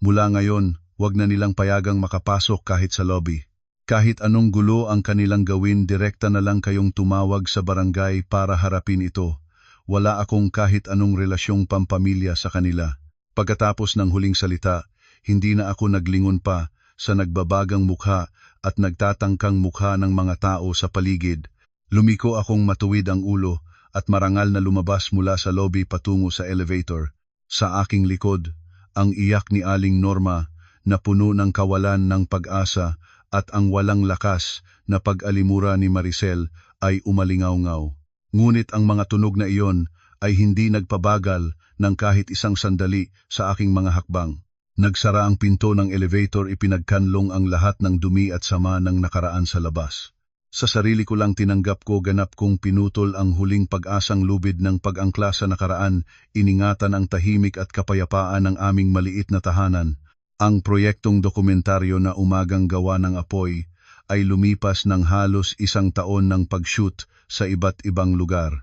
Mula ngayon, wag na nilang payagang makapasok kahit sa lobby. Kahit anong gulo ang kanilang gawin, direkta na lang kayong tumawag sa barangay para harapin ito. Wala akong kahit anong relasyong pampamilya sa kanila. Pagkatapos ng huling salita, hindi na ako naglingon pa sa nagbabagang mukha at nagtatangkang mukha ng mga tao sa paligid. Lumiko akong matuwid ang ulo at marangal na lumabas mula sa lobby patungo sa elevator. Sa aking likod, ang iyak ni Aling Norma na puno ng kawalan ng pag-asa at ang walang lakas na pag-alimura ni Maricel ay umalingaw-ngaw. Ngunit ang mga tunog na iyon ay hindi nagpabagal ng kahit isang sandali sa aking mga hakbang. Nagsara ang pinto ng elevator, ipinagkanlong ang lahat ng dumi at sama ng nakaraan sa labas. Sa sarili ko lang tinanggap ko, ganap kong pinutol ang huling pag-asang lubid ng pag-angkla sa nakaraan, iningatan ang tahimik at kapayapaan ng aming maliit na tahanan. Ang proyektong dokumentaryo na Umagang Gawa ng Apoy ay lumipas ng halos 1 taon ng pag-shoot sa iba't ibang lugar.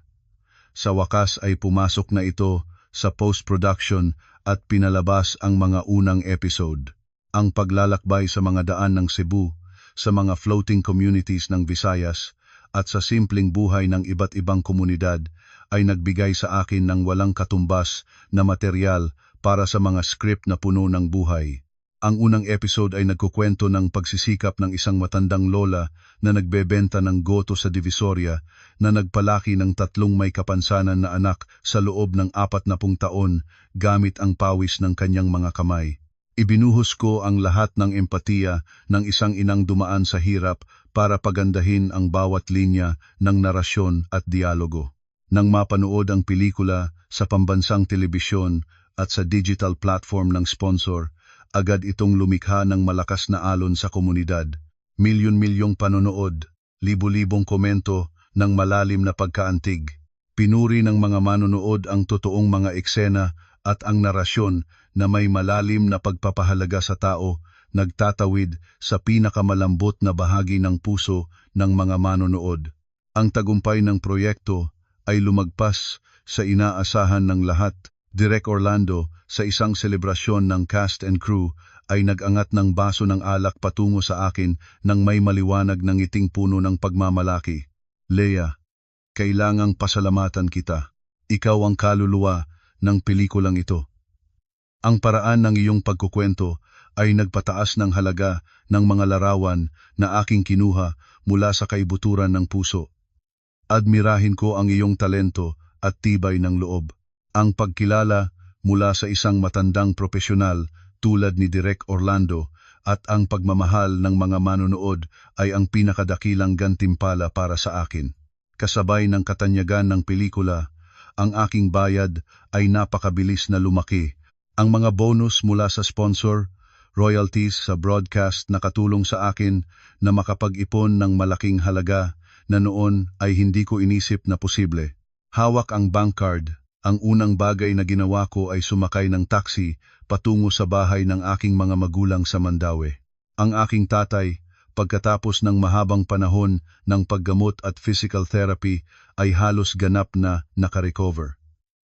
Sa wakas ay pumasok na ito sa post-production at pinalabas ang mga unang episode. Ang paglalakbay sa mga daan ng Cebu, sa mga floating communities ng Visayas, at sa simpleng buhay ng iba't ibang komunidad ay nagbigay sa akin ng walang katumbas na materyal para sa mga script na puno ng buhay. Ang unang episode ay nagkukwento ng pagsisikap ng isang matandang lola na nagbebenta ng goto sa Divisoria na nagpalaki ng 3 may kapansanan na anak sa loob ng 40 taon gamit ang pawis ng kanyang mga kamay. Ibinuhos ko ang lahat ng empatiya ng isang inang dumaan sa hirap para pagandahin ang bawat linya ng narasyon at dialogo. Nang mapanood ang pelikula sa pambansang telebisyon at sa digital platform ng sponsor, agad itong lumikha ng malakas na alon sa komunidad. Milyon-milyong panonood, libu-libong komento ng malalim na pagkaantig. Pinuri ng mga manonood ang totoong mga eksena at ang narasyon na may malalim na pagpapahalaga sa tao, nagtatawid sa pinakamalambot na bahagi ng puso ng mga manonood. Ang tagumpay ng proyekto ay lumagpas sa inaasahan ng lahat. Direk Orlando, sa isang selebrasyon ng cast and crew, ay nag-angat ng baso ng alak patungo sa akin nang may maliwanag ng ngiting puno ng pagmamalaki. Leia, kailangang pasalamatan kita. Ikaw ang kaluluwa ng pelikulang ito. Ang paraan ng iyong pagkukwento ay nagpataas ng halaga ng mga larawan na aking kinuha mula sa kaibuturan ng puso. Admirahin ko ang iyong talento at tibay ng loob. Ang pagkilala mula sa isang matandang propesyonal tulad ni Direk Orlando at ang pagmamahal ng mga manonood ay ang pinakadakilang gantimpala para sa akin. Kasabay ng katanyagan ng pelikula, ang aking bayad ay napakabilis na lumaki. Ang mga bonus mula sa sponsor, royalties sa broadcast na katulong sa akin na makapag-ipon ng malaking halaga na noon ay hindi ko inisip na posible. Hawak ang bank card. Ang unang bagay na ginawa ko ay sumakay ng taxi patungo sa bahay ng aking mga magulang sa Mandaue. Ang aking tatay, pagkatapos ng mahabang panahon ng paggamot at physical therapy, ay halos ganap na nakarecover.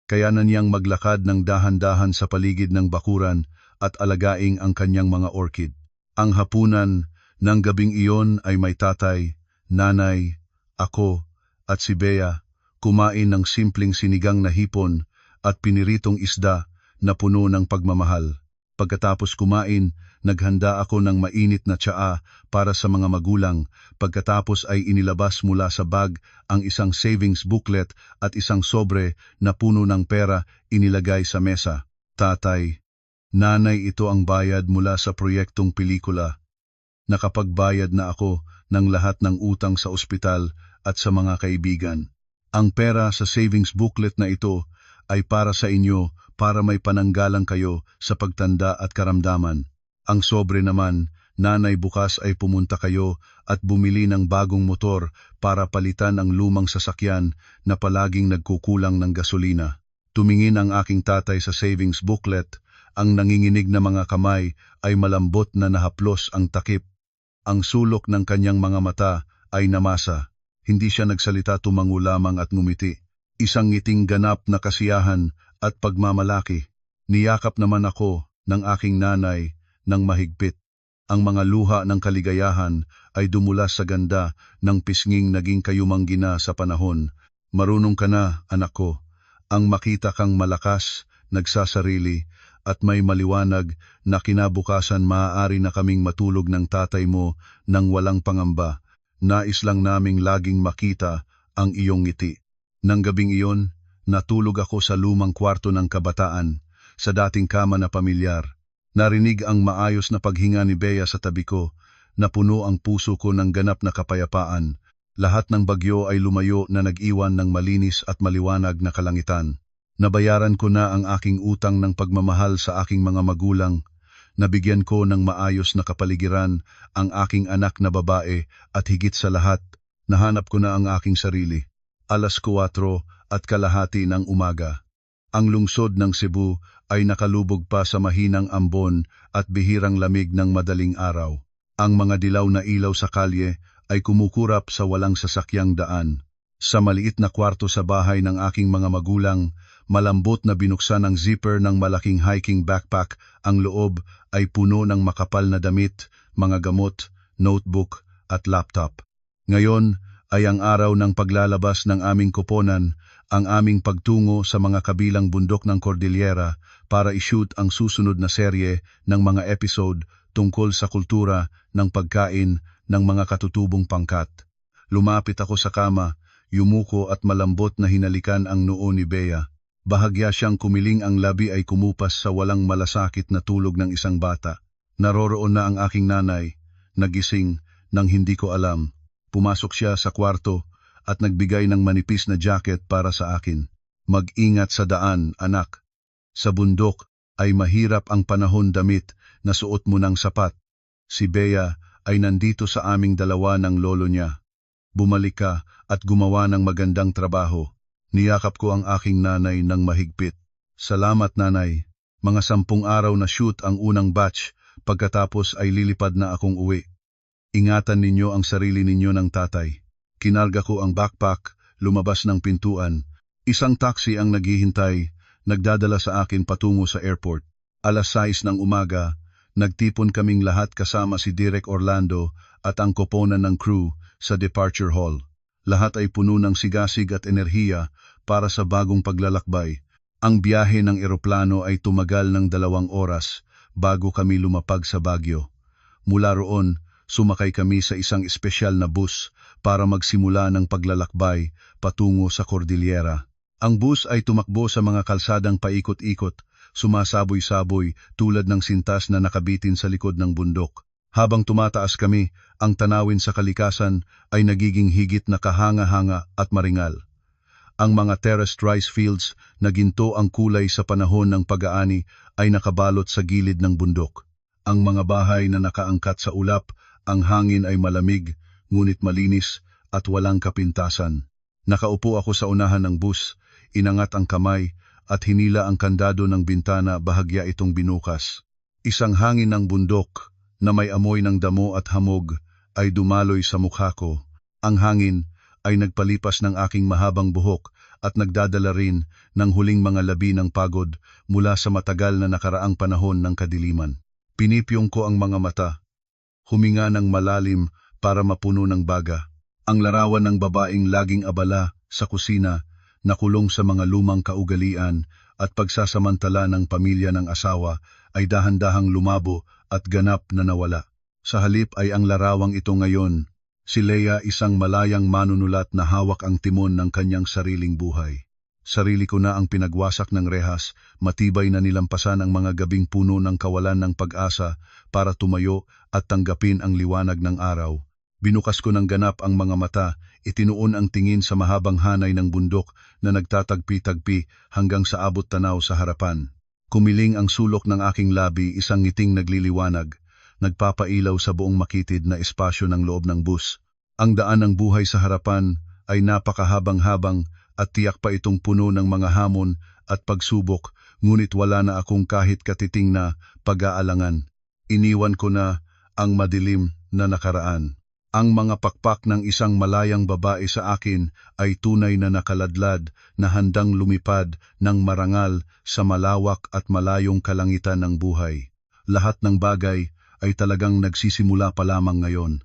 Kaya na niyang maglakad ng dahan-dahan sa paligid ng bakuran at alagaing ang kanyang mga orchid. Ang hapunan ng gabing iyon ay may tatay, nanay, ako, at si Bea, kumain ng simpleng sinigang na hipon at piniritong isda na puno ng pagmamahal. Pagkatapos kumain, naghanda ako ng mainit na tsaa para sa mga magulang. Pagkatapos ay inilabas mula sa bag ang isang savings booklet at isang sobre na puno ng pera inilagay sa mesa. Tatay, nanay, ito ang bayad mula sa proyektong pelikula. Nakapagbayad na ako ng lahat ng utang sa ospital at sa mga kaibigan. Ang pera sa savings booklet na ito ay para sa inyo para may pananggalang kayo sa pagtanda at karamdaman. Ang sobre naman, nanay, bukas ay pumunta kayo at bumili ng bagong motor para palitan ang lumang sasakyan na palaging nagkukulang ng gasolina. Tumingin ang aking tatay sa savings booklet, ang nanginginig na mga kamay ay malambot na nahaplos ang takip. Ang sulok ng kanyang mga mata ay namasa. Hindi siya nagsalita, tumango lamang at ngumiti. Isang ngiting ganap na kasiyahan at pagmamalaki. Niyakap naman ako ng aking nanay ng mahigpit. Ang mga luha ng kaligayahan ay dumulas sa ganda ng pisnging naging kayumanggina sa panahon. Marunong ka na, anak ko. Ang makita kang malakas, nagsasarili, at may maliwanag na kinabukasan maaari na kaming matulog ng tatay mo nang walang pangamba. Nais lang naming laging makita ang iyong ngiti. Nang gabing iyon, natulog ako sa lumang kwarto ng kabataan, sa dating kama na pamilyar. Narinig ang maayos na paghinga ni Bea sa tabi ko, na puno ang puso ko ng ganap na kapayapaan. Lahat ng bagyo ay lumayo na nag-iwan ng malinis at maliwanag na kalangitan. Nabayaran ko na ang aking utang ng pagmamahal sa aking mga magulang. Nabigyan ko ng maayos na kapaligiran ang aking anak na babae at higit sa lahat, nahanap ko na ang aking sarili. 4:30 ng umaga. Ang lungsod ng Cebu ay nakalubog pa sa mahinang ambon at bihirang lamig ng madaling araw. Ang mga dilaw na ilaw sa kalye ay kumukurap sa walang sasakyang daan. Sa maliit na kwarto sa bahay ng aking mga magulang, malambot na binuksan ang zipper ng malaking hiking backpack. Ang loob ay puno ng makapal na damit, mga gamot, notebook at laptop. Ngayon ay ang araw ng paglalabas ng aming koponan, ang aming pagtungo sa mga kabilang bundok ng Cordillera para i-shoot ang susunod na serye ng mga episode tungkol sa kultura ng pagkain ng mga katutubong pangkat. Lumapit ako sa kama, yumuko at malambot na hinalikan ang noo ni Bea. Bahagya siyang kumiling, ang labi ay kumupas sa walang malasakit na tulog ng isang bata. Naroroon na ang aking nanay, nagising nang hindi ko alam. Pumasok siya sa kwarto at nagbigay ng manipis na jacket para sa akin. Mag-ingat sa daan, anak. Sa bundok ay mahirap ang panahon, damit na suot mo ng sapat. Si Bea ay nandito sa aming dalawa ng lolo niya. Bumalik ka at gumawa ng magandang trabaho. Niyakap ko ang aking nanay ng mahigpit. Salamat nanay. Mga 10 araw na shoot ang unang batch, pagkatapos ay lilipad na akong uwi. Ingatan ninyo ang sarili ninyo ng tatay. Kinarga ko ang backpack, lumabas ng pintuan. Isang taxi ang naghihintay, nagdadala sa akin patungo sa airport. 6:00 ng umaga, nagtipon kaming lahat kasama si Direk Orlando at ang koponan ng crew sa departure hall. Lahat ay puno ng sigasig at enerhiya para sa bagong paglalakbay. Ang biyahe ng eroplano ay tumagal ng 2 oras bago kami lumapag sa Baguio. Mula roon, sumakay kami sa isang espesyal na bus para magsimula ng paglalakbay patungo sa Cordillera. Ang bus ay tumakbo sa mga kalsadang paikot-ikot, sumasaboy-saboy tulad ng sintas na nakabitin sa likod ng bundok. Habang tumataas kami, ang tanawin sa kalikasan ay nagiging higit na kahanga-hanga at maringal. Ang mga terraced rice fields na ginto ang kulay sa panahon ng pag-aani ay nakabalot sa gilid ng bundok. Ang mga bahay na nakaangkat sa ulap, ang hangin ay malamig, ngunit malinis at walang kapintasan. Nakaupo ako sa unahan ng bus, inangat ang kamay at hinila ang kandado ng bintana bahagya itong binukas. Isang hangin ng bundok na may amoy ng damo at hamog ay dumaloy sa mukha ko. Ang hangin ay nagpalipas ng aking mahabang buhok at nagdadala rin ng huling mga labi ng pagod mula sa matagal na nakaraang panahon ng kadiliman. Pinipyong ko ang mga mata, huminga ng malalim para mapuno ng baga. Ang larawan ng babaeng laging abala sa kusina, nakulong sa mga lumang kaugalian at pagsasamantala ng pamilya ng asawa ay dahan-dahang lumabo at ganap na nawala. Sa halip ay ang larawang ito ngayon. Si Leia, isang malayang manunulat na hawak ang timon ng kanyang sariling buhay. Sarili ko na ang pinagwasak ng rehas, matibay na nilampasan ang mga gabing puno ng kawalan ng pag-asa para tumayo at tanggapin ang liwanag ng araw. Binukas ko ng ganap ang mga mata, itinuon ang tingin sa mahabang hanay ng bundok na nagtatagpi-tagpi hanggang sa abot tanaw sa harapan. Kumiling ang sulok ng aking labi, isang ngiting nagliliwanag, nagpapailaw sa buong makitid na espasyo ng loob ng bus. Ang daan ng buhay sa harapan ay napakahabang-habang at tiyak pa itong puno ng mga hamon at pagsubok, ngunit wala na akong kahit katiting na pag-aalangan. Iniwan ko na ang madilim na nakaraan. Ang mga pakpak ng isang malayang babae sa akin ay tunay na nakaladlad na handang lumipad ng marangal sa malawak at malayong kalangitan ng buhay. Lahat ng bagay ay talagang nagsisimula pa lamang ngayon.